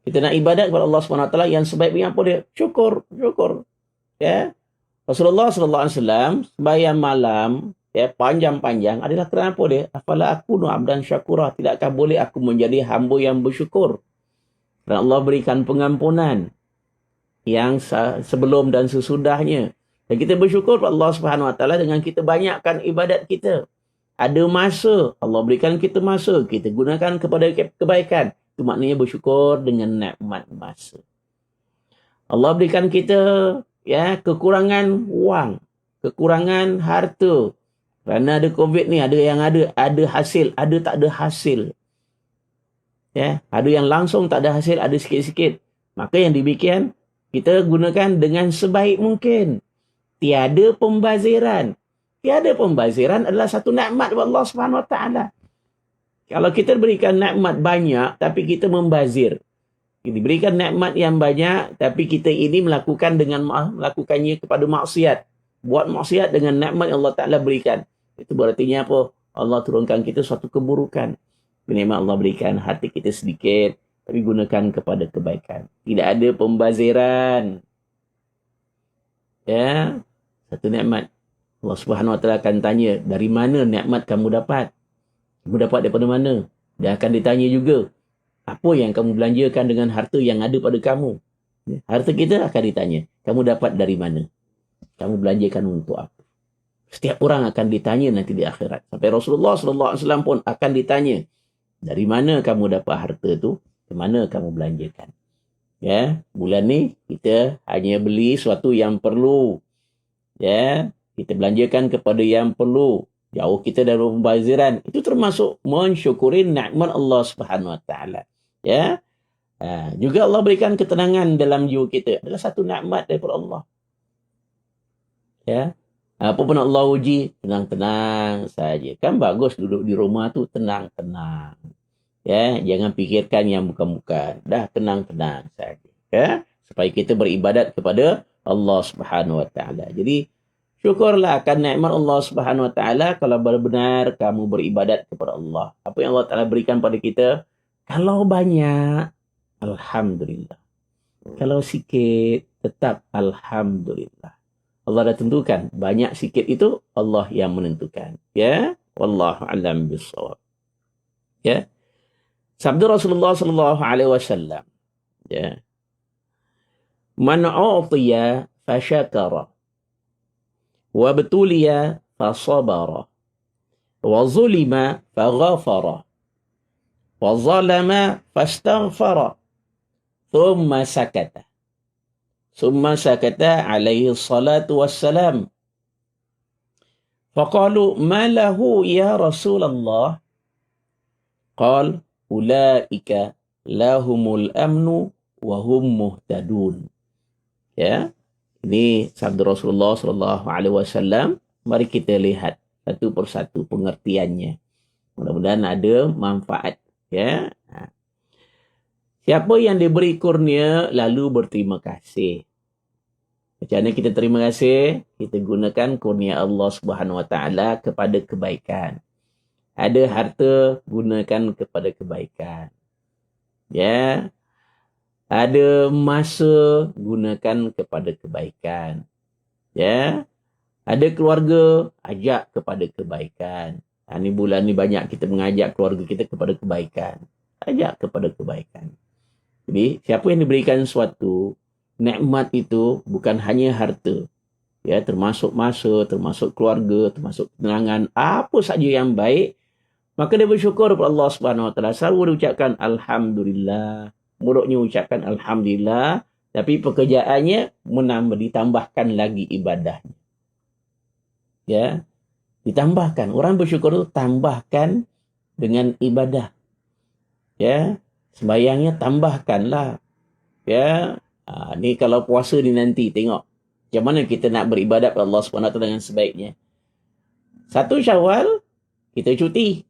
Kita nak ibadat kepada Allah SWT yang sebaik-baiknya apa dia? Syukur. Ya. Rasulullah SAW sembahyang malam, ya, panjang-panjang adalah kerana apa dia? Afala akunu abdan syakura. Tidakkah boleh aku menjadi hamba yang bersyukur? Dan Allah berikan pengampunan yang sebelum dan sesudahnya. Dan kita bersyukur kepada Allah Subhanahu Wa Taala dengan kita banyakkan ibadat kita. Ada masa, Allah berikan kita masa, kita gunakan kepada kebaikan. Itu maknanya bersyukur dengan nikmat masa. Allah berikan kita, ya, kekurangan wang, kekurangan harta. Kerana ada COVID ni, ada yang ada hasil, ada tak ada hasil. Ya, ada yang langsung tak ada hasil, ada sikit-sikit. Maka yang demikian, kita gunakan dengan sebaik mungkin. Tiada pembaziran. Tiada pembaziran adalah satu nikmat dari Allah Subhanahu Wa Taala. Kalau kita berikan nikmat banyak, tapi kita membazir. Diberikan nikmat yang banyak, tapi kita ini melakukannya kepada maksiat. Buat maksiat dengan nikmat yang Allah Ta'ala berikan. Itu berartinya apa? Allah turunkan kita suatu keburukan. Nikmat Allah berikan, hati kita sedikit, tapi gunakan kepada kebaikan. Tidak ada pembaziran. Ya, satu nikmat. Allah Subhanahu Wa Taala akan tanya, dari mana nikmat kamu dapat? Kamu dapat daripada mana? Dia akan ditanya juga, apa yang kamu belanjakan dengan harta yang ada pada kamu? Harta kita akan ditanya, kamu dapat dari mana? Kamu belanjakan untuk apa? Setiap orang akan ditanya nanti di akhirat. Sampai Rasulullah SAW pun akan ditanya, dari mana kamu dapat harta tu? Ke mana kamu belanjakan? Ya, bulan ni kita hanya beli sesuatu yang perlu. Ya, kita belanjakan kepada yang perlu. Jauh kita dari pembaziran. Itu termasuk mensyukuri nikmat Allah Subhanahu Wa Taala. Ya, juga Allah berikan ketenangan dalam jiwa kita. Adalah satu nikmat daripada Allah. Ya, apa pun Allah uji, tenang-tenang saja. Kan bagus duduk di rumah tu tenang-tenang. Ya, jangan fikirkan yang bukan-bukan. Dah tenang-tenang saja. Ya, supaya kita beribadat kepada Allah Subhanahu Wa Taala. Jadi syukurlah akan nikmat Allah Subhanahu Wa Taala kalau benar-benar kamu beribadat kepada Allah. Apa yang Allah Taala berikan pada kita, kalau banyak, alhamdulillah. Kalau sikit, tetap alhamdulillah. Allah dah tentukan, banyak sikit itu Allah yang menentukan. Ya, wallahu a'lam bissawab. Ya. Sabda Rasulullah sallallahu alaihi wasallam, ya. Man u'tiya fashakara wa btuliya fasabara wa zulima faghafara wa zalama fastaghfara thumma sakata. Thumma sakata alaihi salatu wassalam. Faqalu ma lahu ya Rasulullah? Qal ulaika lahumul amnu wa hum muhtadun. Ya, ini sabda Rasulullah sallallahu alaihi wasallam. Mari kita lihat satu persatu pengertiannya. Mudah-mudahan ada manfaat, ya. Siapa yang diberi kurnia lalu berterima kasih. Macam mana kita terima kasih? Kita gunakan kurnia Allah Subhanahu Wa Taala kepada kebaikan. Ada harta, gunakan kepada kebaikan. Ya. Ada masa, gunakan kepada kebaikan. Ya. Ada keluarga, ajak kepada kebaikan. Ini bulan ni banyak kita mengajak keluarga kita kepada kebaikan. Ajak kepada kebaikan. Jadi, siapa yang diberikan suatu nikmat itu bukan hanya harta. Ya, termasuk masa, termasuk keluarga, termasuk ketenangan, apa saja yang baik, maka dia bersyukur kepada Allah Subhanahu Wa Taala. Selalu dia ucapkan alhamdulillah. Mulutnya ucapkan alhamdulillah, tapi pekerjaannya ditambahkan lagi ibadahnya. Ya. Ditambahkan. Orang bersyukur itu tambahkan dengan ibadah. Ya. Sembayangnya tambahkanlah. Ya. Ni kalau puasa ni nanti tengok macam mana kita nak beribadat kepada Allah SWT dengan sebaiknya. 1 Syawal kita cuti.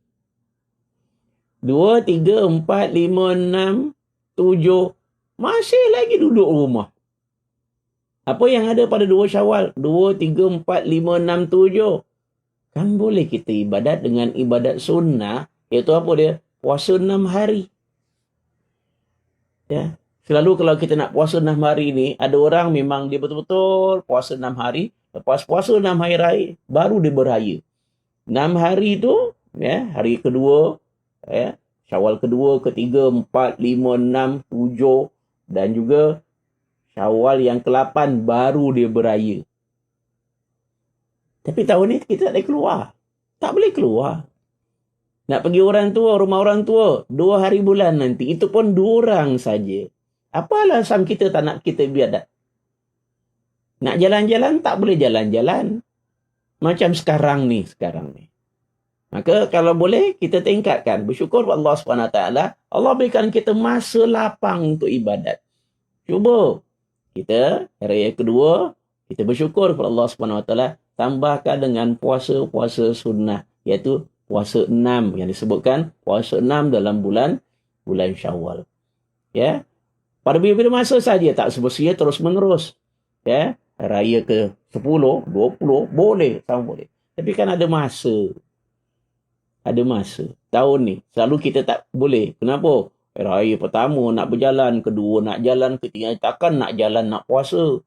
2, 3, 4, 5, 6, 7 masih lagi duduk rumah. Apa yang ada pada 2 Syawal? 2, 3, 4, 5, 6, 7. Kan boleh kita ibadat dengan ibadat sunnah, iaitu apa dia? Puasa 6 hari. Ya. Selalu kalau kita nak puasa 6 hari ni, ada orang memang dia betul-betul puasa 6 hari. Lepas puasa 6 hari raya, baru dia beraya. 6 hari tu, ya, hari kedua, ya, Syawal kedua, ketiga, 4, 5, 6, 7 dan juga Syawal yang ke-8 baru dia beraya. Tapi tahun ni kita tak boleh keluar. Tak boleh keluar. Nak pergi orang tua, rumah orang tua, 2 hari bulan nanti. Itu pun 2 orang saja. Apa alasan kita tak nak kita biadat? Nak jalan-jalan, tak boleh jalan-jalan. Macam sekarang ni. Maka kalau boleh, kita tingkatkan. Bersyukur kepada Allah SWT. Allah berikan kita masa lapang untuk ibadat. Cuba. Kita, raya kedua, kita bersyukur kepada Allah SWT. Tambahkan dengan puasa-puasa sunnah. Iaitu puasa 6. Yang disebutkan puasa 6 dalam bulan Syawal. Ya. Pada bila-bila masa saja, tak semestinya terus menerus. Ya, raya ke 10, 20, boleh, sama boleh. Tapi kan ada masa. Ada masa. Tahun ni, selalu kita tak boleh. Kenapa? Raya pertama nak berjalan, kedua nak jalan, ketiga takkan nak jalan, nak puasa.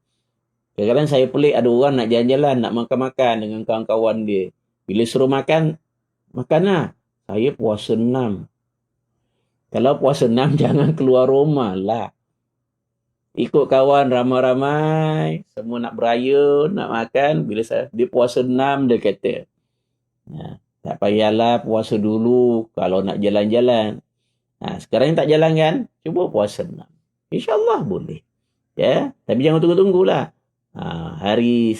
Kadang-kadang saya pelik ada orang nak jalan-jalan, nak makan-makan dengan kawan-kawan dia. Bila suruh makan, makanlah. Saya puasa 6. Kalau puasa 6, jangan keluar rumah lah. Ikut kawan ramai-ramai, semua nak beraya, nak makan. Dia puasa 6, dia kata. Tak payahlah puasa dulu kalau nak jalan-jalan. Sekarang tak jalan kan? Cuba puasa 6. InsyaAllah boleh. Ya, tapi jangan tunggu-tunggulah. Hari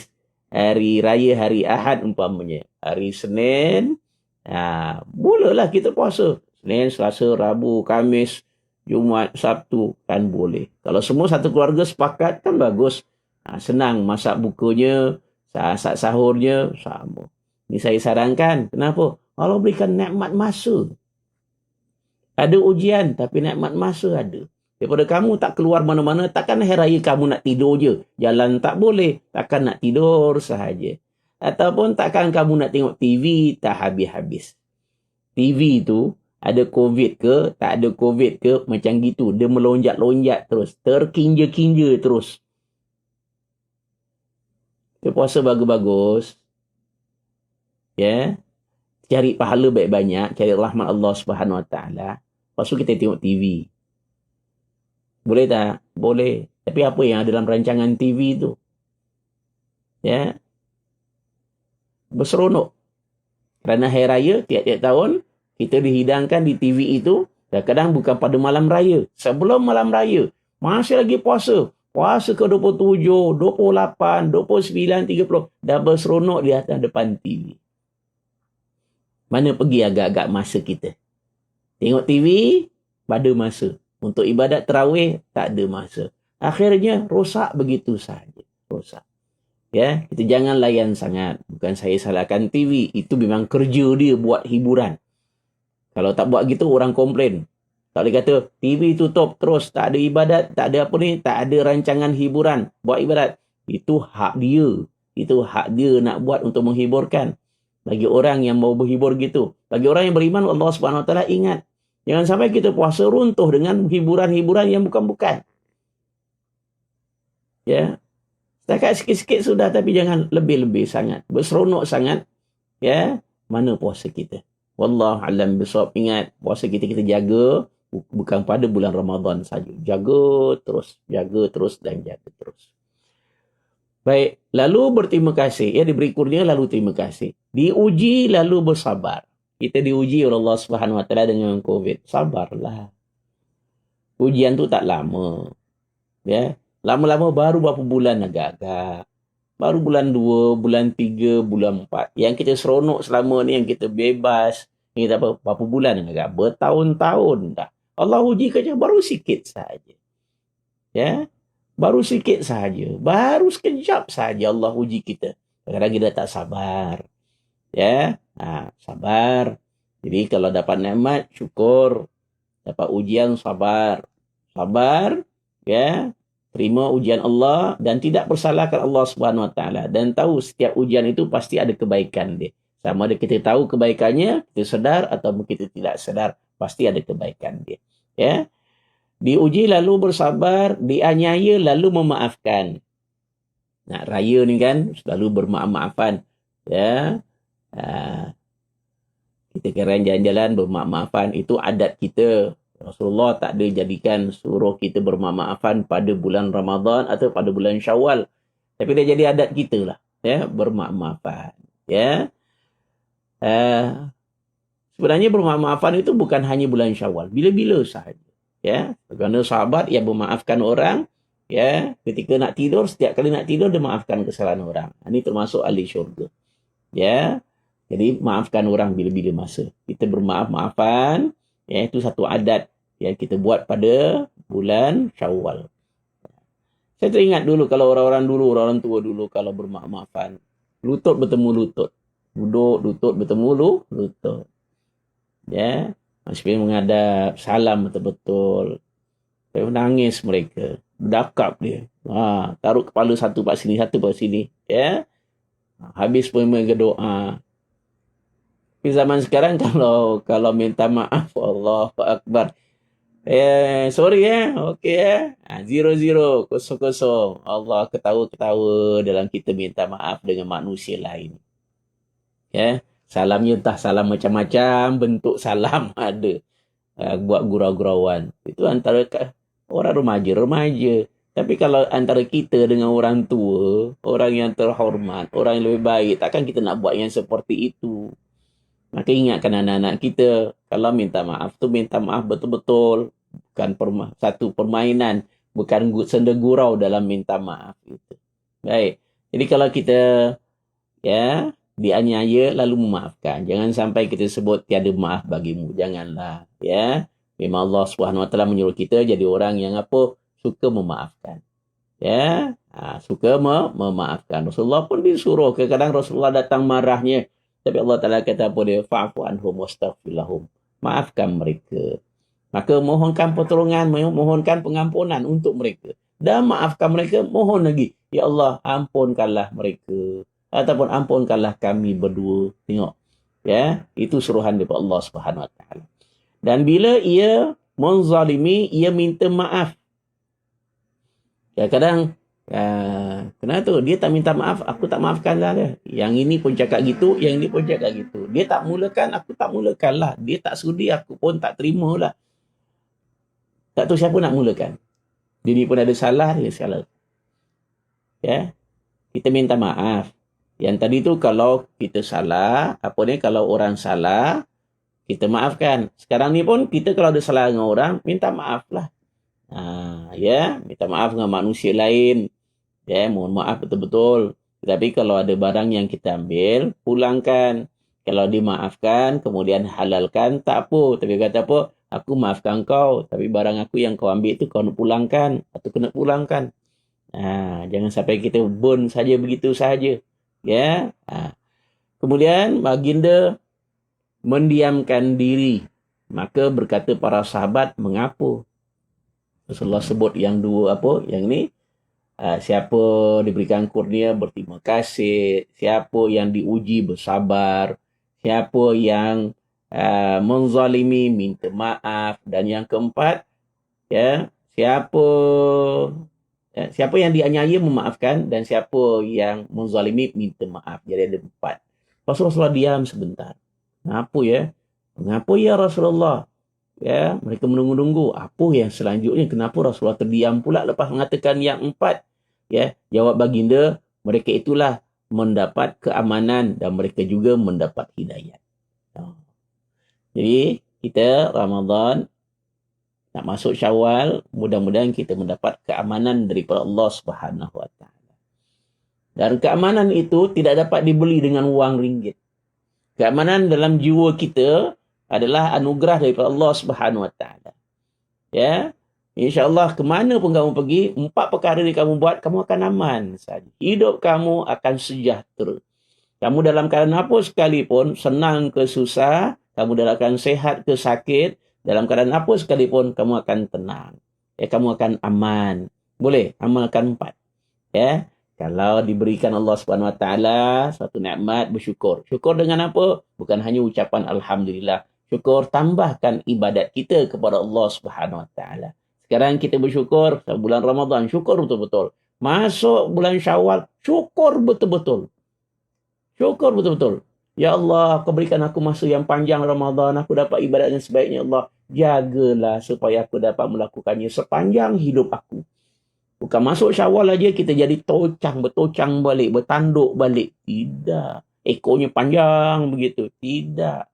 raya, hari Ahad umpamanya. Hari Senin, mulalah kita puasa. Senin, Selasa, Rabu, Khamis, Jumaat, Sabtu kan boleh. Kalau semua satu keluarga sepakat kan bagus. Senang masak bukanya, masak sahurnya sama. Ini saya sarankan. Kenapa? Allah berikan nikmat masa. Ada ujian tapi nikmat masa ada. Daripada kamu tak keluar mana-mana, takkan hari raya kamu nak tidur je. Jalan tak boleh, takkan nak tidur sahaja. Ataupun takkan kamu nak tengok TV tak habis-habis. TV tu ada COVID ke, tak ada COVID ke, macam gitu. Dia melonjak-lonjak terus. Terkinja-kinja terus. Dia puasa bagus-bagus. Ya. Cari pahala baik-banyak. Cari rahmat Allah Subhanahu Wa Taala. Lepas tu kita tengok TV. Boleh tak? Boleh. Tapi apa yang ada dalam rancangan TV tu? Ya. Berseronok. Kerana hari raya, tiap-tiap tahun, kita dihidangkan di TV itu, kadang-kadang bukan pada malam raya. Sebelum malam raya, masih lagi puasa. Puasa ke 27, 28, 29, 30. Dah berseronok di atas depan TV. Mana pergi agak-agak masa kita? Tengok TV, pada masa. Untuk ibadat tarawih, tak ada masa. Akhirnya, rosak begitu sahaja. Rosak. Ya, kita jangan layan sangat. Bukan saya salahkan TV. Itu memang kerja dia buat hiburan. Kalau tak buat gitu, orang komplain. Tak boleh kata, TV tutup terus. Tak ada ibadat, tak ada apa ni. Tak ada rancangan hiburan. Buat ibadat. Itu hak dia. Itu hak dia nak buat untuk menghiburkan. Bagi orang yang mau berhibur gitu. Bagi orang yang beriman, Allah SWT ingat. Jangan sampai kita puasa runtuh dengan hiburan-hiburan yang bukan-bukan. Ya. Setakat sikit-sikit sudah, tapi jangan lebih-lebih sangat. Berseronok sangat. Ya. Mana puasa kita? Wallahu a'lam bishawab. Ingat, puasa kita jaga bukan pada bulan Ramadan saja. Jaga terus dan jaga terus. Baik, lalu berterima kasih. Ya, diberi kurnia lalu terima kasih. Diuji lalu bersabar. Kita diuji oleh Allah Subhanahu Wa Taala dengan COVID. Sabarlah. Ujian tu tak lama. Ya, lama-lama baru berapa bulan agak-agak. Baru bulan 2, bulan 3, bulan 4. Yang kita seronok selama ni, yang kita bebas. Yang kita berapa bulan agak. Bertahun-tahun dah. Allah uji kerja baru sikit sahaja. Ya. Baru sikit sahaja. Baru sekejap sahaja Allah uji kita. Kadang-kadang kita tak sabar. Ya. Sabar. Jadi kalau dapat nikmat, syukur. Dapat ujian, sabar. Sabar. Ya. Terima ujian Allah dan tidak bersalahkan Allah Subhanahu Wa Taala, dan tahu setiap ujian itu pasti ada kebaikan dia. Sama ada kita tahu kebaikannya, kita sedar, atau kita tidak sedar, pasti ada kebaikan dia. Ya. Diuji lalu bersabar, dianiaya lalu memaafkan. Nak raya ni kan selalu bermaaf-maafan. Ya. Kita kira jalan-jalan bermaaf-maafan, itu adat kita. Rasulullah tak ada jadikan suruh kita bermaaf-maafan pada bulan Ramadan atau pada bulan Syawal. Tapi dia jadi adat kita lah. Ya, bermaaf-maafan. Ya. Sebenarnya bermaaf-maafan itu bukan hanya bulan Syawal. Bila-bila sahaja. Ya. Kerana sahabat yang memaafkan orang, ya, ketika nak tidur, setiap kali nak tidur, dia maafkan kesalahan orang. Ini termasuk ahli syurga. Ya. Jadi, maafkan orang bila-bila masa. Kita bermaaf-maafan. Ya, itu satu adat yang kita buat pada bulan Syawal. Saya teringat dulu kalau orang-orang tua dulu kalau bermaaf-maafan, lutut bertemu lutut. Duduk, lutut bertemu lutut. Ya, masih menghadap, salam betul-betul. Saya menangis mereka. Berdakap dia. Taruh kepala satu pak sini, satu pak sini. Ya. Habis pun mereka doa. Di zaman sekarang kalau minta maaf, Allahu Akbar. Sorry okey 00, 00. Allah ketawa-ketawa dalam kita minta maaf dengan manusia lain. Ya, salamnya entah salam macam-macam, bentuk salam ada. Buat gurau-gurauan. Itu antara orang remaja. Tapi kalau antara kita dengan orang tua, orang yang terhormat, orang yang lebih baik, takkan kita nak buat yang seperti itu. Maka ingatkan anak-anak kita, kalau minta maaf tu minta maaf betul-betul. Bukan satu permainan, bukan senda gurau dalam minta maaf itu. Baik. Jadi kalau kita ya dianiaya lalu memaafkan. Jangan sampai kita sebut tiada maaf bagimu. Janganlah. Ya. Memang Allah SWT menyuruh kita jadi orang yang apa? Suka memaafkan. Ya. Suka memaafkan. Rasulullah pun disuruh. Kadang-kadang Rasulullah datang marahnya. Tapi Allah Ta'ala kata apa dia? Fa'fu anhum wastaghfir lahum. Maafkan mereka. Maka mohonkan pertolongan, mohonkan pengampunan untuk mereka. Dan maafkan mereka, mohon lagi. Ya Allah, ampunkanlah mereka. Ataupun ampunkanlah kami berdua. Tengok. Ya, itu suruhan daripada Allah Subhanahu Wa Taala. Dan bila ia menzalimi, ia minta maaf. Ya, kadang kenapa tu? Dia tak minta maaf, aku tak maafkan lah dia. Yang ini pun cakap gitu, yang ini pun cakap gitu. Dia tak mulakan, aku tak mulakan lah. Dia tak sudi, aku pun tak terima lah. Tak tahu siapa nak mulakan. Dia ni pun ada salah, dia salah. Ya, kita minta maaf. Yang tadi tu kalau kita salah, kalau orang salah, kita maafkan. Sekarang ni pun kita kalau ada salah dengan orang, minta maaf lah. Ya, minta maaf dengan manusia lain. Ya, mohon maaf betul-betul. Tapi kalau ada barang yang kita ambil, pulangkan. Kalau dimaafkan, kemudian halalkan, tak apa. Tapi kata apa? Aku maafkan kau. Tapi barang aku yang kau ambil tu kau nak pulangkan. Atau kena pulangkan. Jangan sampai kita burn saja begitu saja. Ya. Kemudian baginda mendiamkan diri. Maka berkata para sahabat, mengapa? Rasulullah sebut yang dua apa? Yang ni. Siapa diberikan kurnia berterima kasih, siapa yang diuji bersabar, siapa yang menzalimi minta maaf, dan yang keempat ya siapa yang dianiaya memaafkan, dan siapa yang menzalimi minta maaf. Jadi ada empat. Rasulullah diam sebentar. Mengapa ya Rasulullah? Ya, mereka menunggu-nunggu. Apa yang selanjutnya? Kenapa Rasulullah terdiam pula lepas mengatakan yang empat? Ya, jawab baginda, mereka itulah mendapat keamanan dan mereka juga mendapat hidayah. Jadi, kita Ramadan nak masuk Syawal, mudah-mudahan kita mendapat keamanan daripada Allah Subhanahu Wa Taala. Dan keamanan itu tidak dapat dibeli dengan wang ringgit. Keamanan dalam jiwa kita adalah anugerah daripada Allah Subhanahu Wa Taala. Ya, insya-Allah ke mana pun kamu pergi, empat perkara yang kamu buat, kamu akan aman saja. Hidup kamu akan sejahtera. Kamu dalam keadaan apa sekalipun, senang ke susah, kamu dalam keadaan sehat ke sakit, dalam keadaan apa sekalipun, kamu akan tenang. Ya, kamu akan aman. Boleh amalkan empat. Ya. Kalau diberikan Allah Subhanahu Wa Taala satu nikmat, bersyukur. Syukur dengan apa? Bukan hanya ucapan alhamdulillah. Syukur, tambahkan ibadat kita kepada Allah Subhanahu Wa Taala. Sekarang kita bersyukur bulan Ramadan, syukur betul-betul. Masuk bulan Syawal, syukur betul-betul. Syukur betul-betul. Ya Allah, kau berikan aku masa yang panjang Ramadan, aku dapat ibadat yang sebaiknya. Allah, jagalah supaya aku dapat melakukannya sepanjang hidup aku. Bukan masuk Syawal aja kita jadi bertocang balik, bertanduk balik. Tidak. Ekornya panjang begitu. Tidak.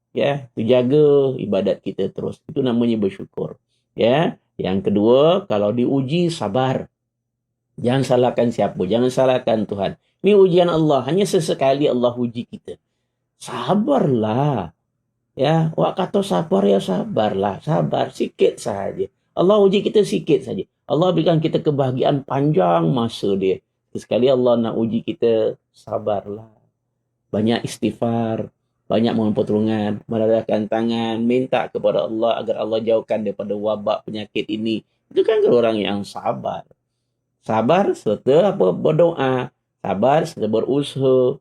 Ya, jaga ibadat kita terus. Itu namanya bersyukur. Ya. Yang kedua, kalau diuji, sabar. Jangan salahkan siapa. Jangan salahkan Tuhan. Ini ujian Allah. Hanya sesekali Allah uji kita. Sabarlah. Ya, awak kata sabar, ya sabarlah. Sabar sikit saja. Allah uji kita sikit saja. Allah berikan kita kebahagiaan panjang masa dia. Sekali Allah nak uji kita, sabarlah. Banyak istighfar, banyak mohon pertolongan, merendahkan tangan, minta kepada Allah agar Allah jauhkan daripada wabak penyakit ini. Itu kan orang yang sabar. Sabar serta berdoa, sabar serta berusaha.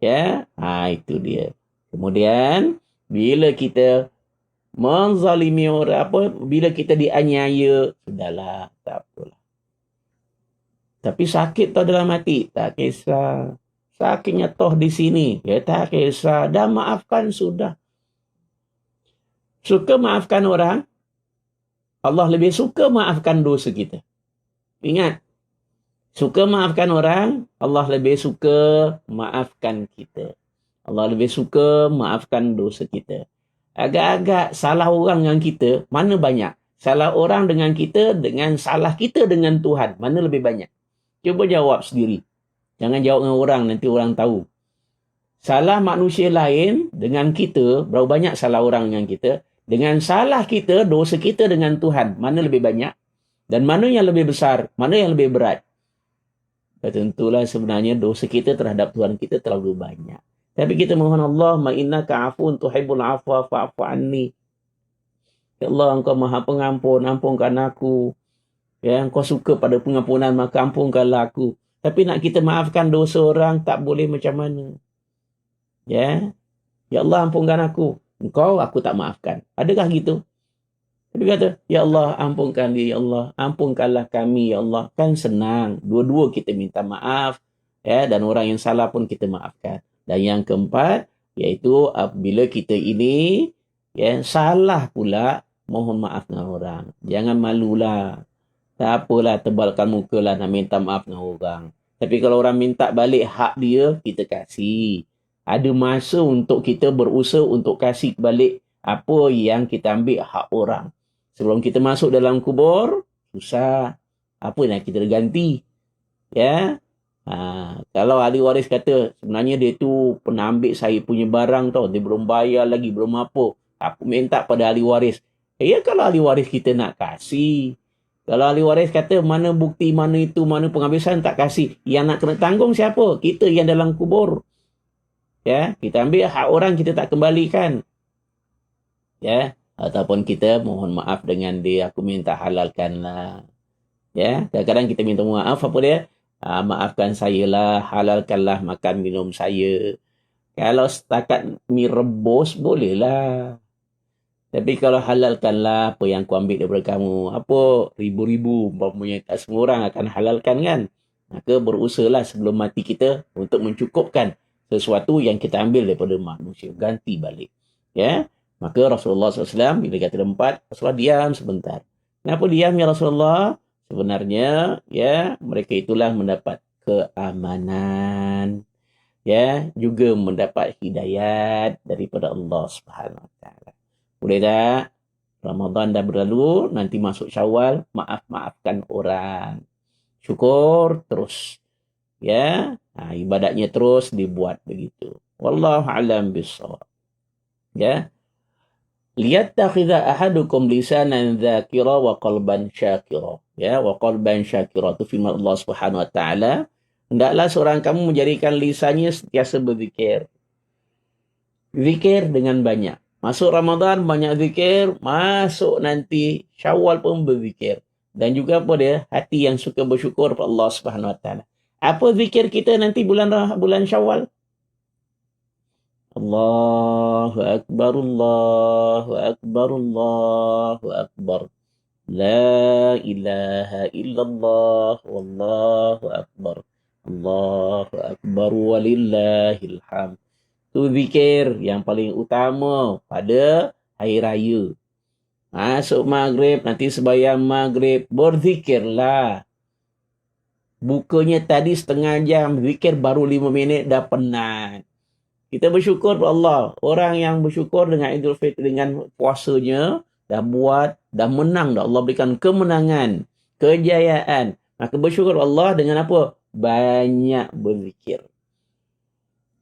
Ya, itu dia. Kemudian bila kita menzalimi orang, bila kita dianiaya, sudahlah, tak apalah. Tapi sakit tau dalam hati, tak kisah. Sakitnya toh di sini, ya tak kisah. Dah maafkan sudah. Suka maafkan orang, Allah lebih suka maafkan dosa kita. Ingat, suka maafkan orang, Allah lebih suka maafkan kita. Allah lebih suka maafkan dosa kita. Agak-agak salah orang dengan kita, mana banyak? Salah orang dengan kita, dengan salah kita dengan Tuhan, mana lebih banyak? Cuba jawab sendiri. Jangan jawab dengan orang, nanti orang tahu. Salah manusia lain dengan kita, berapa banyak salah orang dengan kita? Dengan salah kita, dosa kita dengan Tuhan, mana lebih banyak? Dan mana yang lebih besar? Mana yang lebih berat? Tentulah sebenarnya dosa kita terhadap Tuhan kita terlalu banyak. Tapi kita mohon Allah, ma innaka afun tuhibbul afwa fa'fu anni. Ya Allah, Engkau Maha Pengampun, ampunkan aku. Ya, Engkau suka pada pengampunan, maka ampunkanlah aku. Tapi nak kita maafkan dosa orang, tak boleh macam mana. Ya, ya Allah, ampunkan aku. Engkau, aku tak maafkan. Adakah gitu? Tapi kata, ya Allah, ampunkan dia, ya Allah. Ampunkanlah kami, ya Allah. Kan senang. Dua-dua kita minta maaf. Ya, dan orang yang salah pun kita maafkan. Dan yang keempat, iaitu apabila kita ini ya salah pula, mohon maaf dengan orang. Jangan malulah. Tak apalah, tebalkan muka lah nak minta maaf dengan orang. Tapi kalau orang minta balik hak dia, kita kasih. Ada masa untuk kita berusaha untuk kasih balik apa yang kita ambil hak orang. Sebelum kita masuk dalam kubur, susah. Apa nak kita ganti? Ya. Kalau ahli waris kata, sebenarnya dia tu pernah ambil saya punya barang tau. Dia belum bayar lagi, belum apa. Aku minta pada ahli waris. Ya kalau ahli waris kita nak kasih. Kalau ahli waris kata, mana bukti, mana itu, mana penghabisan, tak kasih. Yang nak kena tanggung siapa? Kita yang dalam kubur. Ya, kita ambil hak orang, kita tak kembalikan. Ya, ataupun kita mohon maaf dengan dia, aku minta halalkanlah. Ya, kadang-kadang kita minta maaf, apa dia? Maafkan saya lah, halalkanlah makan minum saya. Kalau setakat mi rebus, bolehlah. Tapi kalau halalkanlah apa yang aku ambil daripada kamu. Apa? Ribu-ribu. Umpamanya tak semua orang akan halalkan kan. Maka berusahalah sebelum mati kita untuk mencukupkan sesuatu yang kita ambil daripada manusia. Ganti balik. Ya. Maka Rasulullah SAW bila kata tempat, Rasulullah diam sebentar. Kenapa diam ya Rasulullah? Sebenarnya ya mereka itulah mendapat keamanan. Ya, juga mendapat hidayat daripada Allah Subhanahu Wa Taala. Boleh tak? Ramadan dah berlalu, nanti masuk Syawal, maaf-maafkan orang. Syukur terus. Ya, ibadatnya terus dibuat begitu. Wallahu a'lam bissawab. Ya. Liyattakhidha ahadukum lisanan dzakira wa qalban syakira. Ya, wa qalban syakira. Itu firman Allah Subhanahu Wa Taala. Hendaklah seorang kamu menjadikan lisannya sentiasa berzikir. Zikir dengan banyak. Masuk Ramadan banyak zikir, masuk nanti Syawal pun berzikir. Dan juga apa dia? Hati yang suka bersyukur kepada Allah Subhanahu Wa Taala. Apa zikir kita nanti bulan Syawal? Allahu Akbar, Allahu Akbar, Allahu Akbar. La ilaha illallah, wallahu akbar. Allahu Akbar walillahil hamd. Itu zikir yang paling utama pada hari raya. Masuk maghrib, nanti sembahyang maghrib, berzikirlah. Bukanya tadi setengah jam, zikir baru 5 minit dah penat. Kita bersyukur kepada Allah. Orang yang bersyukur dengan Idul Fitri, dengan puasanya, dah buat, dah menang dah. Allah berikan kemenangan, kejayaan. Maka bersyukur kepada Allah dengan apa? Banyak berzikir.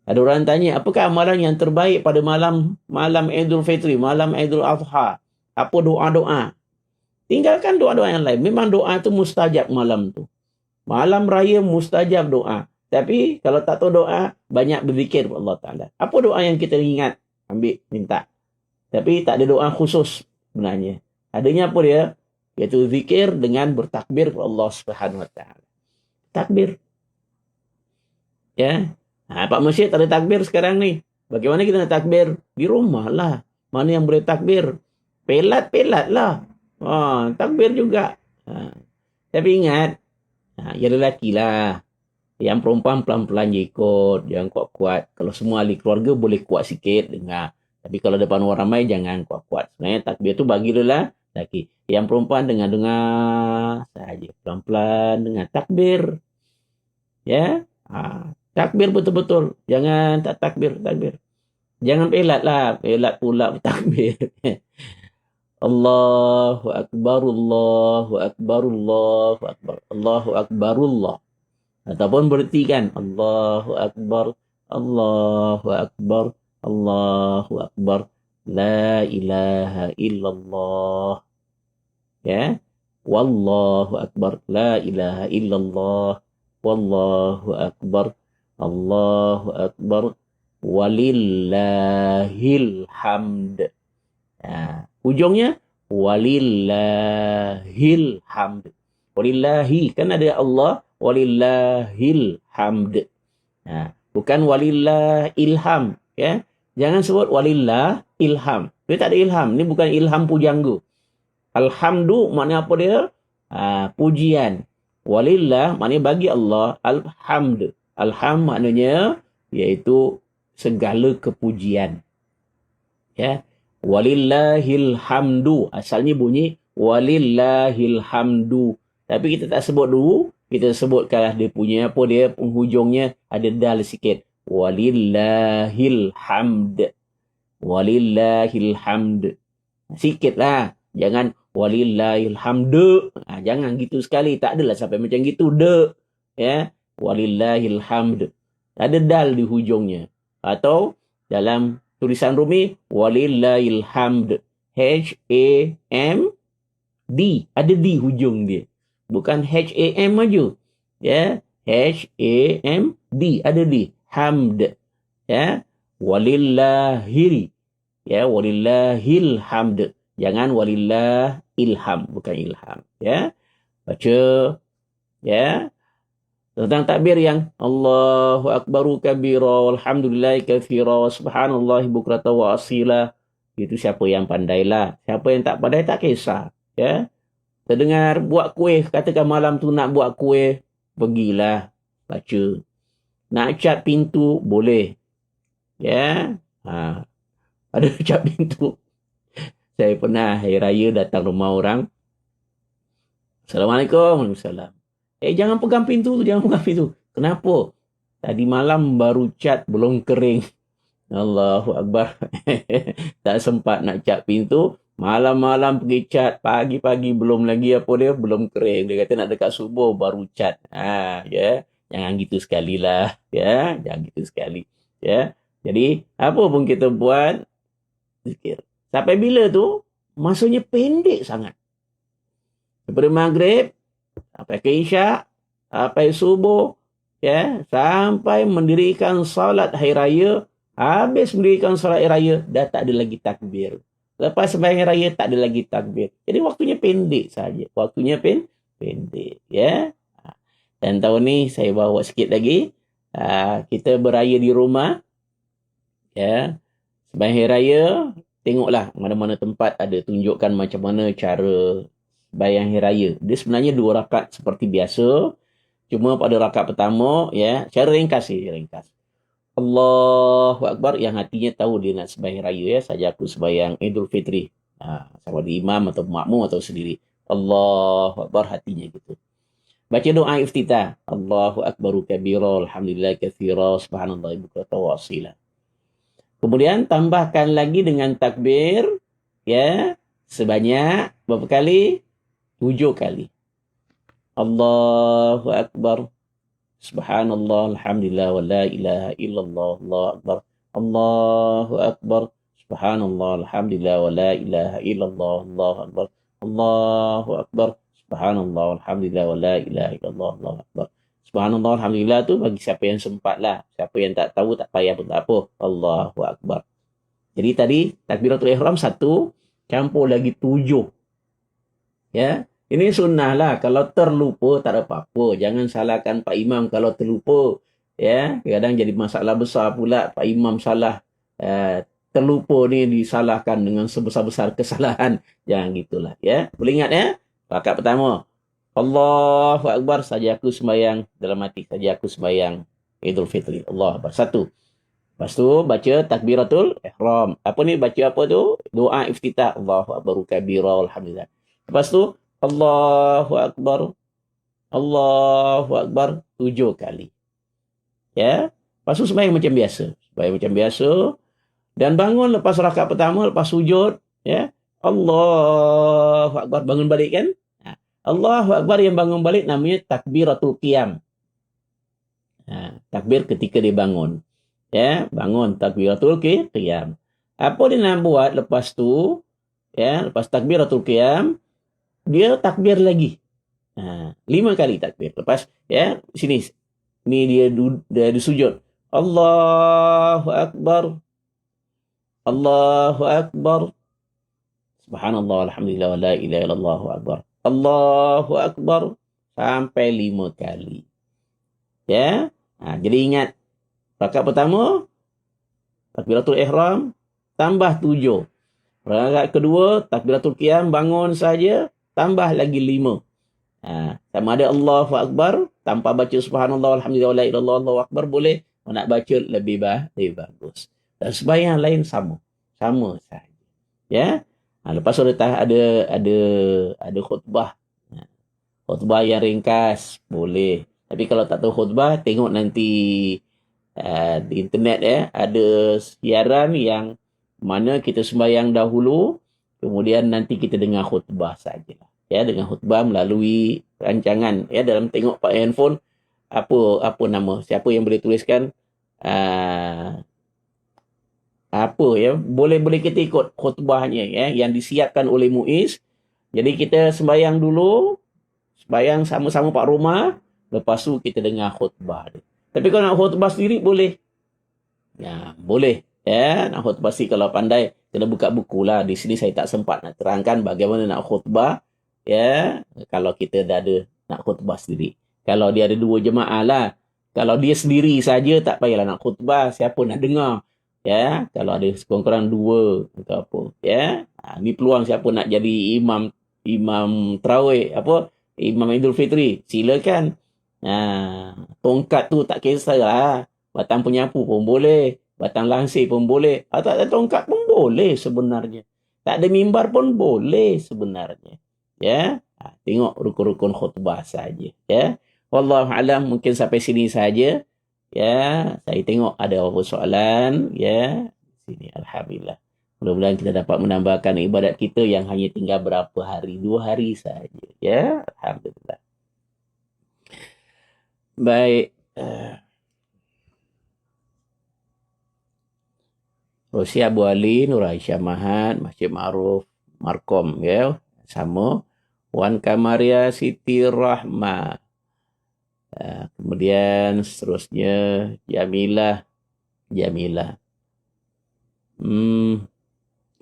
Ada orang tanya, apakah amalan yang terbaik pada malam Idul Fitri, malam Idul Adha? Apa doa-doa? Tinggalkan doa-doa yang lain. Memang doa itu mustajab malam tu. Malam raya mustajab doa. Tapi kalau tak tahu doa, banyak berzikir kepada Allah Ta'ala. Apa doa yang kita ingat? Ambil, minta. Tapi tak ada doa khusus sebenarnya. Adanya apa dia? Iaitu zikir dengan bertakbir kepada Allah Subhanahu Wa Ta'ala. Takbir. Ya. Pak Masjid tak ada takbir sekarang ni. Bagaimana kita nak takbir? Di rumah lah. Mana yang boleh takbir? Pelat-pelat lah. Takbir juga. Tapi ingat, yang lelaki lah. Yang perempuan pelan-pelan je ikut. Jangan kuat-kuat. Kalau semua ahli keluarga boleh kuat sikit dengar. Tapi kalau depan orang ramai, jangan kuat-kuat. Sebenarnya takbir tu bagilah laki. Yang perempuan dengar-dengar saja, pelan-pelan dengar takbir. Ya. Takbir betul-betul. Jangan tak takbir. Jangan pelat lah. Pelat pula takbir. Allahu Akbar, Allahu Akbar, Allahu Akbar, Allahu Akbar, Allah. Ataupun berhentikan. Allahu Akbar, Allahu Akbar, Allahu Akbar. La ilaha illallah. Ya. Wallahu Akbar. La ilaha illallah. Wallahu Akbar. Allahu Akbar. Walillahil hamd. Ujungnya walillahil hamd. Walillahi, kan ada Allah, walillahil hamd. Bukan walillah ilham, ya. Jangan sebut walillah ilham. Dia tak ada ilham. Ini bukan ilham pujangga. Alhamdu maknanya apa dia? Pujian. Walillah maknanya bagi Allah. Alhamd. Alham maknanya iaitu segala kepujian. Ya. Walillahil hamdu. Asalnya bunyi walillahil hamdu. Tapi kita tak sebut dulu. Kita sebutkanlah dia punya apa dia penghujungnya ada dal sikit. Walillahil hamd. Walillahil hamd. Sikitlah. Jangan walillahil hamdu. Jangan gitu sekali. Tak adalah sampai macam gitu. Ya. Walillahil hamd. Ada dal di hujungnya. Atau dalam tulisan Rumi walillahil hamd. H-A-M-D. Ada D hujung dia. Bukan H-A-M aja. Ya. H-A-M-D. Ada D. Hamd. Ya. Walillahil. Ya. Walillahil hamd. Jangan walillah ilham. Bukan ilham. Ya. Baca. Ya. Tentang takbir yang Allahu Akbaru kabira walhamdulillahi katsira wa subhanallahi bukratan wa asila. Itu siapa yang pandailah. Siapa yang tak pandai tak kisah. Ya. Terdengar buat kuih. Katakan malam tu nak buat kuih. Pergilah. Baca. Nak cat pintu. Boleh. Ya. Ada cat pintu. Saya pernah hari raya datang rumah orang. Assalamualaikum. Waalaikumsalam. Jangan pegang pintu tu. Jangan pegang pintu. Kenapa? Tadi malam baru cat belum kering. Allahu Akbar. Tak sempat nak cat pintu. Malam-malam pergi cat. Pagi-pagi belum lagi apa dia. Belum kering. Dia kata nak dekat subuh baru cat. Ya. Jangan gitu sekali lah. Ya. Jangan gitu sekali. Ya. Jadi apa pun kita buat. Zikir. Sampai bila tu? Masanya pendek sangat. Daripada maghrib. Sampai ke isyak, sampai subuh, ya, sampai mendirikan salat hari raya, habis mendirikan salat hari raya, dah tak ada lagi takbir. Lepas sembahyang hari raya, tak ada lagi takbir. Jadi waktunya pendek saja. Waktunya pendek, ya. Dan tahun ni saya bawa sikit lagi, kita beraya di rumah, ya. Sembahyang hari raya, tengoklah mana-mana tempat ada tunjukkan macam mana cara sembahyang hari raya. Dia sebenarnya 2 rakaat seperti biasa. Cuma pada rakaat pertama, ya, cara ringkas. Allahu Akbar, yang hatinya tahu dia nak sembahyang raya, ya. Saja aku sembahyang Idul Fitri. Sama ada imam atau makmum atau sendiri. Allahu Akbar, hatinya gitu. Baca doa iftitah. Allahu Akbaru kabira, alhamdulillah katsira, subhanallah bukratan wa asila. Kemudian tambahkan lagi dengan takbir, ya, sebanyak berapa kali? 7 kali. Allahu Akbar. Subhanallah, alhamdulillah, wa la ilaha illallah, Allahu Akbar. Allahu Akbar. Subhanallah, alhamdulillah, wa la ilaha illallah, Allahu Akbar. Allahu Akbar. Subhanallah, alhamdulillah, wa la ilaha illallah, Allahu Akbar. Subhanallah, alhamdulillah tu bagi siapa yang sempat lah. Siapa yang tak tahu, tak payah pun tak apa. Allahu Akbar. Jadi tadi, takbiratul ihram 1, campur lagi 7. Ya, ini sunnah lah. Kalau terlupa tak ada apa-apa. Jangan salahkan Pak Imam kalau terlupa. Ya, kadang jadi masalah besar pula. Pak Imam salah. Terlupa ni disalahkan dengan sebesar-besar kesalahan. Jangan gitulah. Ya, boleh ingat ya. Rakaat pertama. Allahu Akbar. Saja aku sembahyang dalam hati. Saja aku sembahyang Idul Fitri. Allahu Akbar. 1. Lepas tu baca takbiratul ihram. Apa ni, baca apa tu? Doa iftitah. Allahu akbar kabira alhamdulillah. Lepas tu Allahu akbar. Allahu akbar 7 kali. Ya. Lepas tu sembahyang macam biasa. Sembahyang macam biasa dan bangun lepas rakaat pertama, lepas sujud, ya. Allahu akbar, bangun balik kan? Allahu akbar yang bangun balik namanya takbiratul qiyam. Takbir ketika dia bangun. Ya, bangun takbiratul qiyam. Apa dia nak buat lepas tu? Ya, lepas takbiratul qiyam, dia takbir lagi. 5 kali takbir. Lepas, ya, sini. Ni dia sujud. Allahu akbar. Allahu akbar. Subhanallah alhamdulillah wa la ilaha illallah akbar. Allahu akbar sampai 5 kali. Ya. Jadi ingat, rakaat pertama takbiratul ihram tambah 7. Rakaat kedua takbiratul qiyam bangun saja tambah lagi 5. Sama ada Allahu akbar tanpa baca subhanallah alhamdulillah wa la ilaha illallah Allahu akbar boleh, nak baca lebih bagus. Dan sembahyang lain sama saja. Ya. Lepas tu ada khutbah. Khutbah yang ringkas boleh. Tapi kalau tak tahu khutbah, tengok nanti di internet, ya, ada siaran yang mana kita sembahyang dahulu, kemudian nanti kita dengar khutbah saja. Ya, dengan khutbah melalui rancangan, ya, dalam tengok pak handphone apa nama, siapa yang boleh tuliskan apa, ya, boleh kita ikut khutbahnya, ya, yang disiapkan oleh Muiz. Jadi kita sembahyang dulu, sembahyang sama-sama pak rumah, lepas tu kita dengar khutbah dia. Tapi kalau nak khutbah sendiri boleh. Ya, boleh. Ya, nak khutbah sendiri kalau pandai, kena buka buku lah. Di sini saya tak sempat nak terangkan bagaimana nak khutbah. Ya, kalau kita dah ada nak khutbah sendiri. Kalau dia ada 2 jemaah lah. Kalau dia sendiri saja tak payahlah nak khutbah, siapa nak dengar. Ya, kalau ada sekurang-kurang 2 atau apa. Ya, ni peluang siapa nak jadi imam tarawih, imam Idul Fitri, silakan. Tongkat tu tak kisahlah. Batang penyapu pun boleh, batang langsir pun boleh. Tak ada tongkat pun boleh sebenarnya. Tak ada mimbar pun boleh sebenarnya. Ya, tengok rukun-rukun khutbah saja. Ya, wallahu alam, mungkin sampai sini saja. Ya, saya tengok ada apa soalan. Ya, sini alhamdulillah. Mudah-mudahan kita dapat menambahkan ibadat kita yang hanya tinggal berapa hari, 2 hari saja. Ya, alhamdulillah. Baik. Rosi Abu Ali, Nur Aisyah Mahat, Masjid Ma'ruf, Markom, ya, sama. Wan Kamaria Siti Rahma. Kemudian seterusnya Jamilah.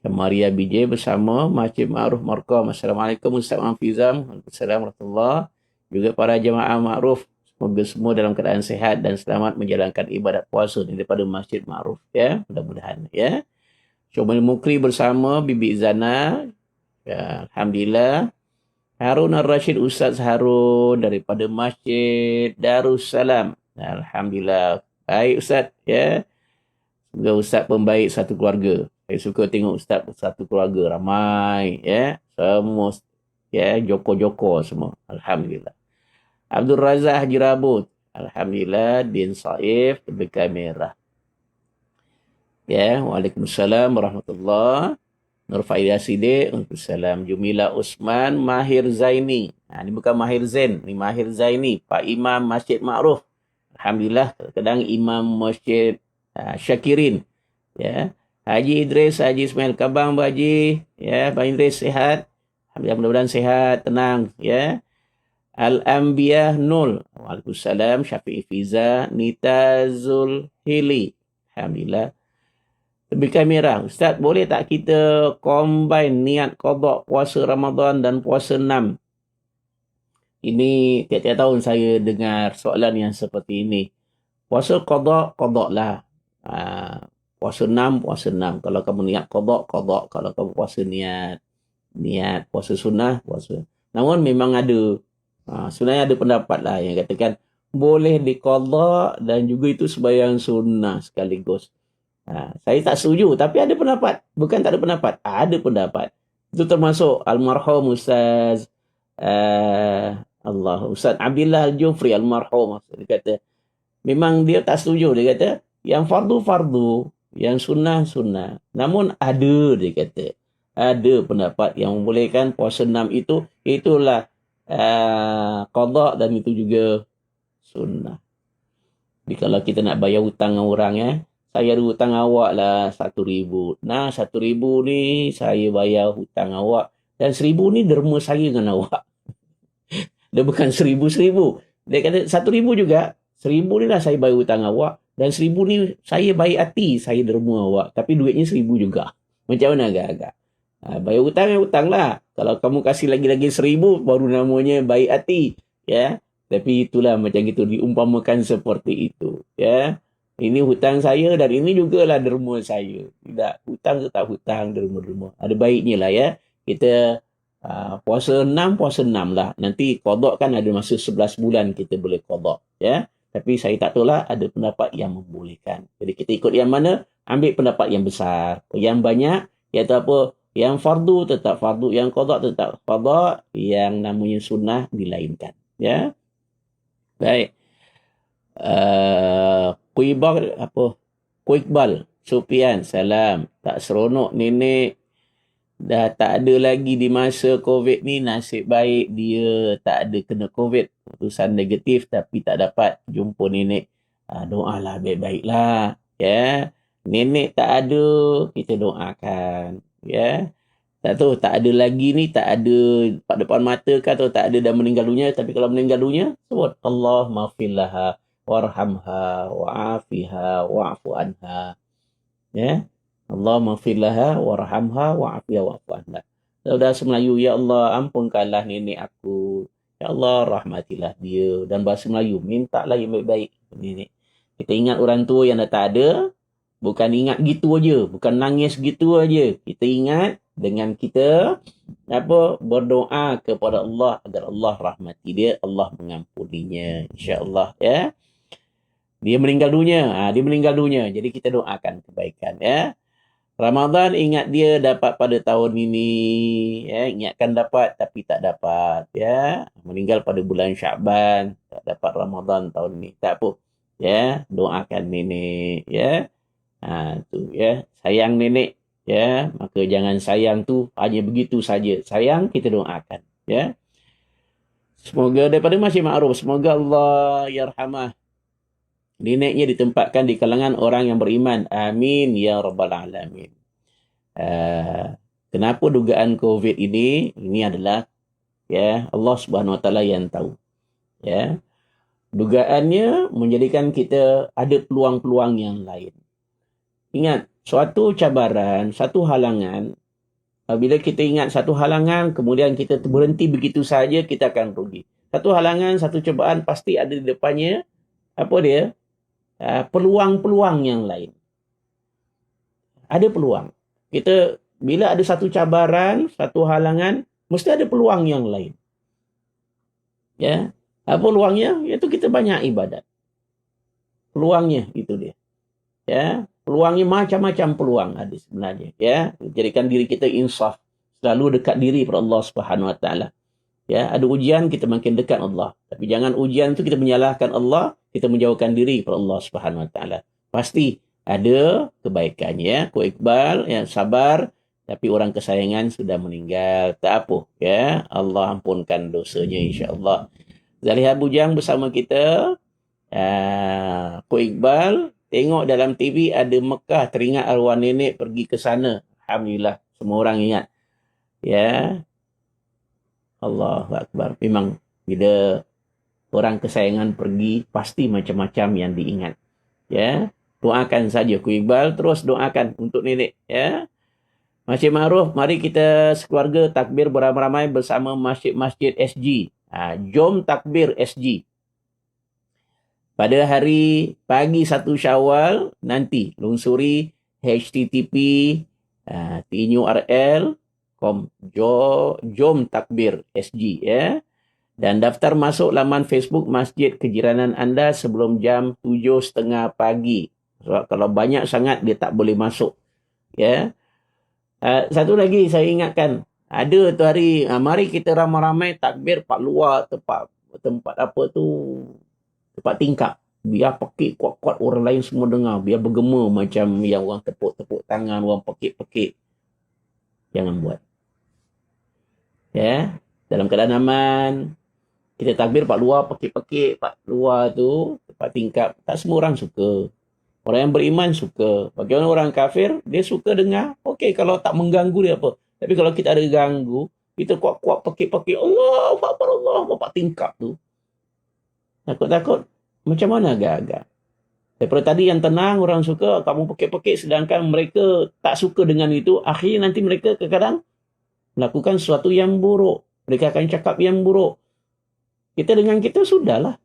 Kamaria BJ bersama Masjid Ma'ruf Markom. Assalamualaikum Ustaz Mahfizam. Waalaikumsalam warahmatullahi. Juga para jemaah Ma'ruf, semoga semua dalam keadaan sehat dan selamat menjalankan ibadat puasa daripada Masjid Ma'ruf, ya, mudah-mudahan, ya. Syukur Mukri bersama Bibi Zana, ya, alhamdulillah. Harun Ar-Rashid, Ustaz Harun daripada Masjid Darussalam, alhamdulillah. Baik Ustaz, ya. Semoga Ustaz pembaik satu keluarga. Saya suka tengok Ustaz satu keluarga ramai, ya, semua, ya, joko-joko semua, alhamdulillah. Abdul Razak Haji Rabut, alhamdulillah. Din Saif Tebeka Merah. Ya, waalaikumsalam warahmatullahi. Nur Faidah Sidik, waalaikumsalam. Jumila Usman, Mahir Zaini. Ini bukan Mahir Zain, ini Mahir Zaini, Pak Imam Masjid Ma'ruf. Alhamdulillah, kadang Imam Masjid Syakirin. Ya, Haji Idris, Haji Ismail Kabang, Haji, ya, Pak Idris sehat. Alhamdulillah, mudah-mudahan sehat, tenang, ya. Al-Anbiya Nul, waalaikumsalam. Syafi'i Fiza, Nita Zulhili, alhamdulillah. Tebika Merah, Ustaz, boleh tak kita combine niat qada puasa Ramadan dan puasa 6? Ini tiap-tiap tahun saya dengar soalan yang seperti ini. Puasa qada lah. Puasa 6. Kalau kamu niat qada. Kalau kamu puasa niat puasa sunnah, puasa. Namun memang ada sebenarnya ada pendapat lah yang katakan boleh diqada dan juga itu sembahyang sunnah sekaligus. Saya tak setuju, tapi ada pendapat. Bukan tak ada pendapat, ada pendapat. Itu termasuk almarhum Ustaz Ustaz Abdillah Al-Jufri almarhum. Dia kata, memang dia tak setuju. Dia kata, yang fardu-fardu, yang sunnah-sunnah. Namun ada, dia kata, ada pendapat yang membolehkan puasa 6 itu, itulah qada dan itu juga sunnah. Jadi kalau kita nak bayar hutang dengan orang, saya ada hutang awak lah 1,000. Nah, 1,000 ni saya bayar hutang awak. Dan 1,000 ni derma saya dengan awak. Dia bukan 1,000. Dia kata 1,000 juga. 1,000 ni lah saya bayar hutang awak. Dan 1,000 ni saya baik hati, saya derma awak. Tapi duitnya 1,000 juga. Macam mana agak-agak? Bayar hutang lah. Kalau kamu kasih lagi-lagi 1,000, baru namanya baik hati. Ya. Tapi itulah macam itu, diumpamakan seperti itu. Ya. Ini hutang saya dan ini jugalah derma saya. Tidak, hutang tetap hutang, derma-derma. Ada baiknya lah ya. Kita puasa 6 lah. Nanti qada kan ada masa 11 bulan kita boleh qada. Ya. Tapi saya tak tahu lah, ada pendapat yang membolehkan. Jadi kita ikut yang mana? Ambil pendapat yang besar. Yang banyak, iaitu apa? Yang fardu tetap fardu, yang qada tetap qada, yang namanya sunnah dilainkan. Ya. Baik. Kuiqbal Sufian, salam. Tak seronok nenek dah tak ada lagi di masa COVID ni. Nasib baik dia tak ada kena COVID, putusan negatif, tapi tak dapat jumpa nenek. Doalah baik-baiklah, ya. Nenek tak ada, kita doakan, ya. Tak tahu, tak ada lagi ni, tak ada pada depan mata ke atau tak ada dah meninggal dunia. Tapi kalau meninggal dunia, sebut Allah maghfirlaha warhamha wa'afiha wa'fu anha. Ya. Allah maghfirlaha warhamha wa'afiha wa'fu anha. Saudara Melayu, ya Allah ampunkanlah nenek aku. Ya Allah rahmatilah dia. Dan bahasa Melayu, mintalah yang baik-baik nenek. Kita ingat orang tua yang dah tak ada, bukan ingat gitu aja, bukan nangis gitu aja. Kita ingat dengan kita berdoa kepada Allah agar Allah rahmati dia, Allah mengampuninya, insya-Allah, ya. Dia meninggal dunia, jadi kita doakan kebaikan, ya. Ramadan ingat dia dapat pada tahun ini, ya, ingatkan dapat tapi tak dapat, ya. Meninggal pada bulan Syaban, tak dapat Ramadan tahun ini, tak apa, ya. Doakan nenek, ya. Tu, ya. Sayang nenek, ya, maka jangan sayang tu hanya begitu saja. Sayang, kita doakan, ya. Semoga daripada Masjid Ma'ruf, semoga Allah yarhamah, neneknya ditempatkan di kalangan orang yang beriman. Amin ya rabbal alamin. Kenapa dugaan COVID ini adalah, ya, Allah Subhanahu Wa Taala yang tahu, ya. Dugaannya menjadikan kita ada peluang-peluang yang lain. Ingat, suatu cabaran, satu halangan, bila kita ingat satu halangan, kemudian kita berhenti begitu saja, kita akan rugi. Satu halangan, satu cobaan, pasti ada di depannya, peluang-peluang yang lain. Ada peluang. Kita, bila ada satu cabaran, satu halangan, mesti ada peluang yang lain. Ya, apa peluangnya? Iaitu kita banyak ibadat. Peluangnya, itu dia. Ya, peluangnya macam-macam peluang ada sebenarnya, ya. Jadikan diri kita insaf, selalu dekat diri kepada Allah Subhanahu Wa Taala. Ya, ada ujian kita makin dekat Allah, tapi jangan ujian itu kita menyalahkan Allah, kita menjauhkan diri kepada Allah Subhanahu Wa Taala. Pasti ada kebaikannya, ya. Ko Iqbal yang sabar, tapi orang kesayangan sudah meninggal, tak apa, ya. Allah ampunkan dosanya insya-Allah. Zaliha Bujang bersama kita. Ko Iqbal tengok dalam TV ada Mekah, teringat arwah nenek pergi ke sana. Alhamdulillah, semua orang ingat. Ya. Allahu Akbar. Memang bila orang kesayangan pergi, pasti macam-macam yang diingat. Ya. Doakan saja Ku Iqbal, terus doakan untuk nenek, ya. Masjid Ma'ruf, mari kita sekeluarga takbir beramai-ramai bersama Masjid SG. Jom takbir SG. Pada hari pagi 1 Syawal nanti lungsuri http tinurl.com Jom Takbir SG, ya. Dan daftar masuk laman Facebook Masjid Kejiranan anda sebelum jam 7.30 pagi. Sebab kalau banyak sangat dia tak boleh masuk. Ya. Satu lagi saya ingatkan, ada tu hari, mari kita ramai-ramai takbir pak luar tempat apa tu, tempat tingkap. Biar pekik kuat-kuat orang lain semua dengar. Biar bergema macam yang orang tepuk-tepuk tangan, orang pekik-pekik. Jangan buat. Ya. Dalam keadaan aman, kita takbir pak luar, pekik-pekik pak luar tu, tempat tingkap. Tak semua orang suka. Orang yang beriman suka. Bagaimana orang kafir, dia suka dengar. Okey, kalau tak mengganggu dia apa. Tapi kalau kita ada ganggu, kita kuat-kuat pekik-pekik, Allah, Bapak tingkap tu. Takut-takut. Macam mana agak-agak? Daripada tadi yang tenang, orang suka, kamu pekik-pekik, sedangkan mereka tak suka dengan itu, akhirnya nanti mereka kadang-kadang melakukan sesuatu yang buruk. Mereka akan cakap yang buruk. Kita dengan kita sudahlah.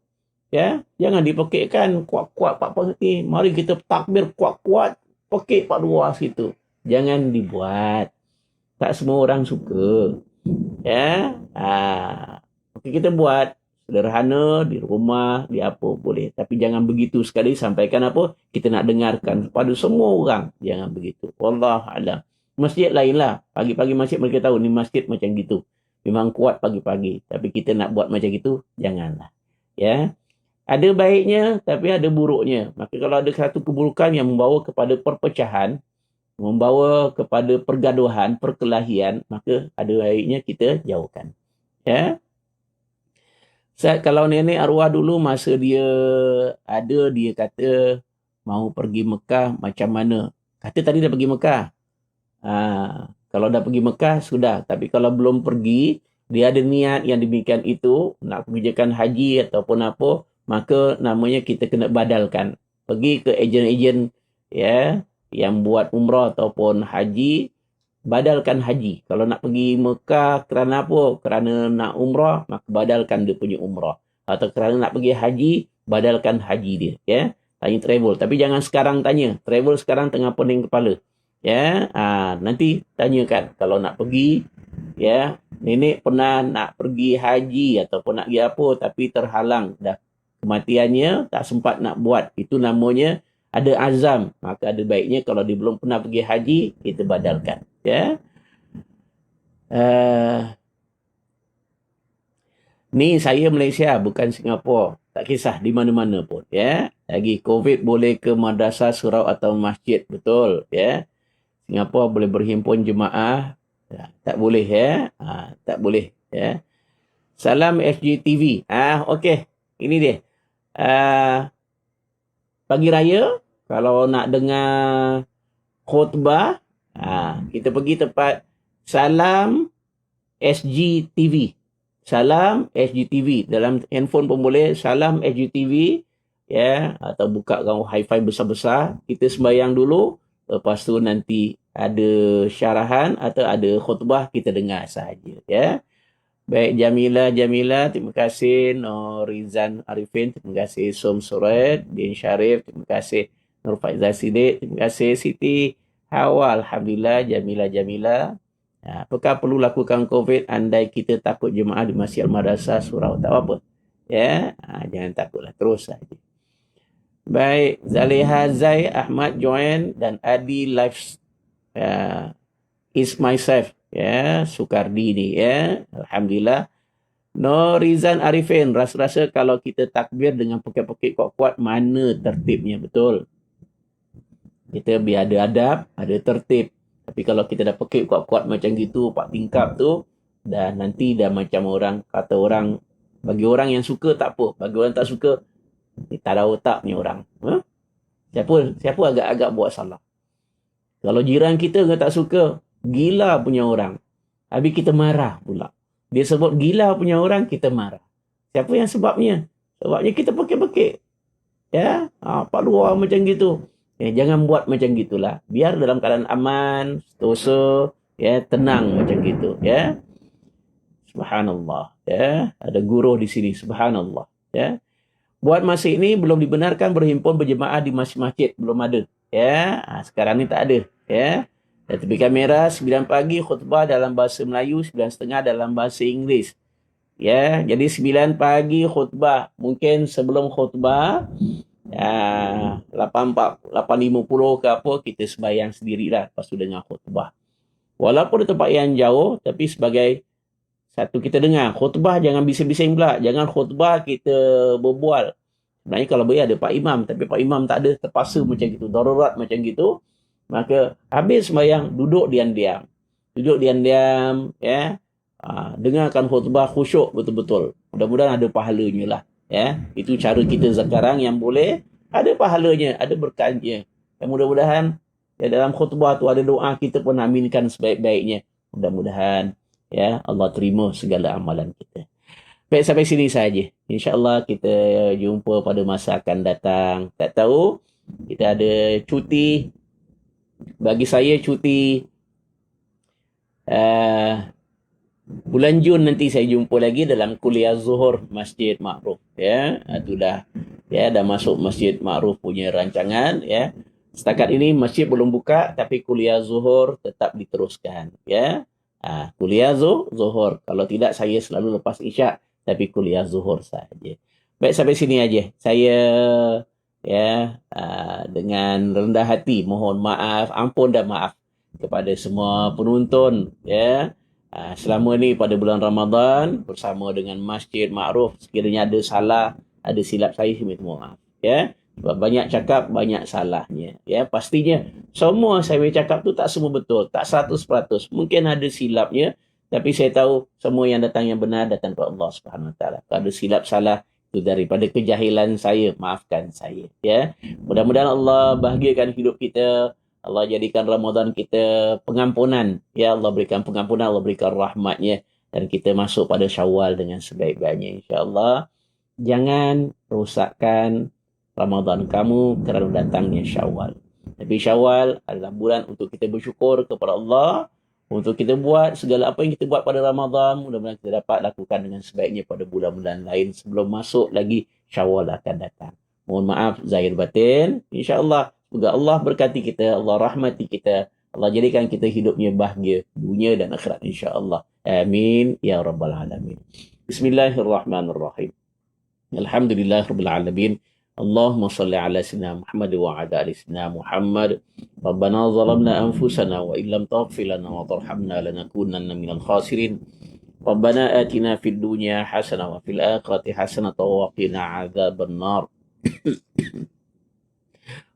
Ya, jangan dipekikkan kuat-kuat pak pekik. Mari kita takbir kuat-kuat pekik pak luar situ. Jangan dibuat. Tak semua orang suka. Ya. Okey, kita buat sederhana di rumah, di apa boleh. Tapi jangan begitu sekali sampaikan apa kita nak dengarkan pada semua orang. Jangan begitu. Wallah alam. Masjid lainlah. Pagi-pagi masjid mereka tahu ni masjid macam gitu. Memang kuat pagi-pagi. Tapi kita nak buat macam gitu, janganlah. Ya. Ada baiknya, tapi ada buruknya. Maka kalau ada satu keburukan yang membawa kepada perpecahan, membawa kepada pergaduhan, perkelahian, maka ada baiknya kita jauhkan. Ya. Kalau nenek arwah dulu masa dia ada, dia kata mau pergi Mekah macam mana. Kata tadi dah pergi Mekah. Kalau dah pergi Mekah, sudah. Tapi kalau belum pergi, dia ada niat yang demikian itu, nak mengerjakan haji ataupun apa, maka namanya kita kena badalkan. Pergi ke ejen-ejen ya yang buat umrah ataupun haji, badalkan haji. Kalau nak pergi Mekah kerana apa? Kerana nak umrah, maka badalkan dia punya umrah. Atau kerana nak pergi haji, badalkan haji dia. Ya, tanya travel. Tapi jangan sekarang tanya. Travel sekarang tengah pening kepala. Ya, nanti tanyakan kalau nak pergi. Ya, nenek pernah nak pergi haji ataupun nak pergi apa, tapi terhalang dah. Kematiannya tak sempat nak buat. Itu namanya ada azam. Maka ada baiknya kalau dia belum pernah pergi haji, kita badalkan. Ya. Ni saya Malaysia, bukan Singapura. Tak kisah di mana-mana pun. Ya. Lagi COVID boleh ke madrasah, surau atau masjid. Betul. Ya. Singapura boleh berhimpun jemaah. Ya. Tak boleh. Ya. Tak boleh. Ya. Salam FGTV. Okey. Ini dia. Pagi raya, kalau nak dengar khutbah, kita pergi tempat Salam SGTV. Salam SGTV. Dalam handphone pun boleh, Salam SGTV. Ya, atau buka hi-fi besar-besar. Kita sembahyang dulu. Lepas tu nanti ada syarahan atau ada khutbah, kita dengar sahaja. Ya. Baik, Jamila, terima kasih. Norizan Arifin, terima kasih. Som Surat, Din Syarif, terima kasih. Nur Faizal Sidik, terima kasih. Siti Hawa, Alhamdulillah. Jamila. Apakah perlu lakukan COVID andai kita takut jemaah di Masjid Al-Madrasah Surau? Tak apa-apa. Ya, jangan takutlah. Terus saja. Baik, Zaliha Zai, Ahmad Join dan Adi Lives is myself. Ya, Sukardi ni ya. Alhamdulillah. Norizan Arifin, rasa-rasa kalau kita takbir dengan pekik-pekik kuat-kuat, mana tertibnya? Betul. Kita biar ada adab, ada tertib. Tapi kalau kita dah pekik kuat-kuat macam gitu, pak tingkap tu, dah nanti dah macam orang, kata orang, bagi orang yang suka tak apa. Bagi orang tak suka, tak ada otak ni orang. Siapa agak-agak buat salah? Kalau jiran kita tak suka, gila punya orang. Habis kita marah pula. Dia sebut gila punya orang, kita marah. Siapa yang sebabnya? Sebabnya kita pekik-pekik. Ya, pak luar macam gitu. Jangan buat macam gitulah. Biar dalam keadaan aman, sentosa, ya, tenang macam gitu. Ya. Subhanallah. Ya, ada guru di sini. Subhanallah. Ya. Buat masa ini belum dibenarkan berhimpun berjemaah di masjid-masjid. Belum ada. Ya, sekarang ni tak ada. Ya. Dan tepi kamera 9 pagi khutbah dalam bahasa Melayu, 9.30 dalam bahasa Inggeris. Ya, jadi 9 pagi khutbah. Mungkin sebelum khutbah 8.50 ke apa, kita sembahyang sendirilah lepas tu dengar khutbah. Walaupun di tempat yang jauh, tapi sebagai satu kita dengar khutbah, jangan bising-bising pula. Jangan khutbah kita berbual. Sebenarnya kalau boleh ada Pak Imam, tapi Pak Imam tak ada, terpaksa macam gitu, darurat macam gitu. Maka habis sembahyang, duduk diam-diam. Duduk diam-diam, ya. Dengarkan khutbah khusyuk betul-betul. Mudah-mudahan ada pahalanya lah. Ya. Itu cara kita sekarang yang boleh ada pahalanya, ada berkatnya. Dan mudah-mudahan ya, dalam khutbah tu ada doa, kita pun aminkan sebaik-baiknya. Mudah-mudahan ya Allah terima segala amalan kita. Baik, sampai sini saja. InsyaAllah kita jumpa pada masa akan datang. Tak tahu, kita ada cuti. Bagi saya cuti bulan Jun nanti saya jumpa lagi dalam kuliah Zuhur Masjid Ma'ruf. Ya, itu dah masuk Masjid Ma'ruf punya rancangan. Ya, setakat ini masjid belum buka, tapi kuliah Zuhur tetap diteruskan. Ya, kuliah Zuhur. Kalau tidak, saya selalu lepas Isyak, tapi kuliah Zuhur saja. Baik, sampai sini aja. Saya dengan rendah hati mohon maaf, ampun dan maaf kepada semua penonton. Ya, selama ni pada bulan Ramadan bersama dengan Masjid Ma'ruf, sekiranya ada salah, ada silap, saya minta maaf. Ya, sebab banyak cakap, banyak salahnya. Ya, pastinya semua saya cakap tu tak semua betul, tak 100%. Mungkin ada silapnya, tapi saya tahu semua yang datang yang benar datang dari Allah Subhanahu Wa Taala. Kalau ada silap salah itu daripada kejahilan saya, maafkan saya. Ya, mudah-mudahan Allah bahagiakan hidup kita. Allah jadikan Ramadan kita pengampunan. Ya, Allah berikan pengampunan, Allah berikan rahmatnya, dan kita masuk pada Syawal dengan sebaik-baiknya, insya-Allah. Jangan rosakkan Ramadan kamu kerana datangnya Syawal. Tapi Syawal adalah bulan untuk kita bersyukur kepada Allah, untuk kita buat segala apa yang kita buat pada Ramadan, mudah-mudahan kita dapat lakukan dengan sebaiknya pada bulan-bulan lain sebelum masuk lagi Syawal akan datang. Mohon maaf zahir batin. InsyaAllah, semoga Allah berkati kita, Allah rahmati kita, Allah jadikan kita hidupnya bahagia dunia dan akhirat, insyaAllah. Amin ya rabbal alamin. Bismillahirrahmanirrahim. Alhamdulillah rabbil alamin. Allahumma salli ala sayyidina Muhammad wa ala ali sayyidina Muhammad. Rabbana zalamna anfusana wa illam taghfir lana wa tarhamna lanakunanna minal khasirin. Rabbana atina fid dunya hasanah wa fil akhirati hasanah wa qina adzaban nar.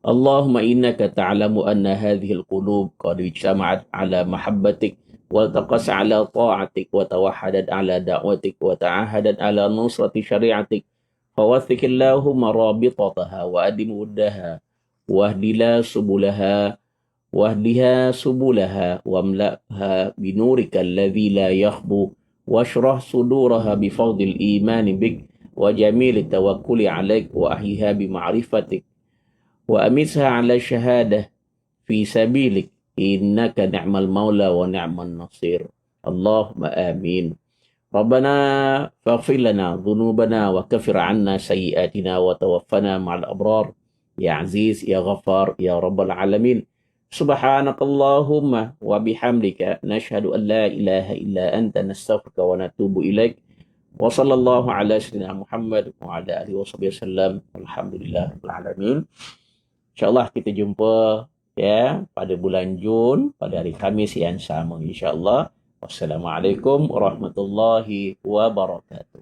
Allahumma innaka ta'lamu anna hadhihi al-qulub qad ijtama'at ala mahabbatik wa taqas ala ta'atik wa tawahhadat ala da'watik wa ta'ahadat ala nusrati syari'atik. فوثق اللهم رابطتها وأدم ودها واهدها سبلها واملأها بنورك الذي لا يخبو واشرح صدورها بفضل الإيمان بك وجميل التوكل عليك وأحيها بمعرفتك وأمسها على الشهادة في سبيلك إنك نعم المولى ونعم النصير اللهم آمين. ربنا فاغفر لنا ذنوبنا وكفر عنا سيئاتنا وتوفنا مع الأبرار يا عزيز يا غفار يا رب العالمين. سبحانك اللهم وبحمدك نشهد أن لا إله إلا أنت نستغفرك ونتوب إليك. وصلى الله على سيدنا محمد وعلى آله وصحبه وسلم. Alhamdulillah rabbil alamin. InsyaAllah kita jumpa pada bulan Jun pada hari Khamis yang sama, insyaAllah. Wassalamualaikum warahmatullahi wabarakatuh.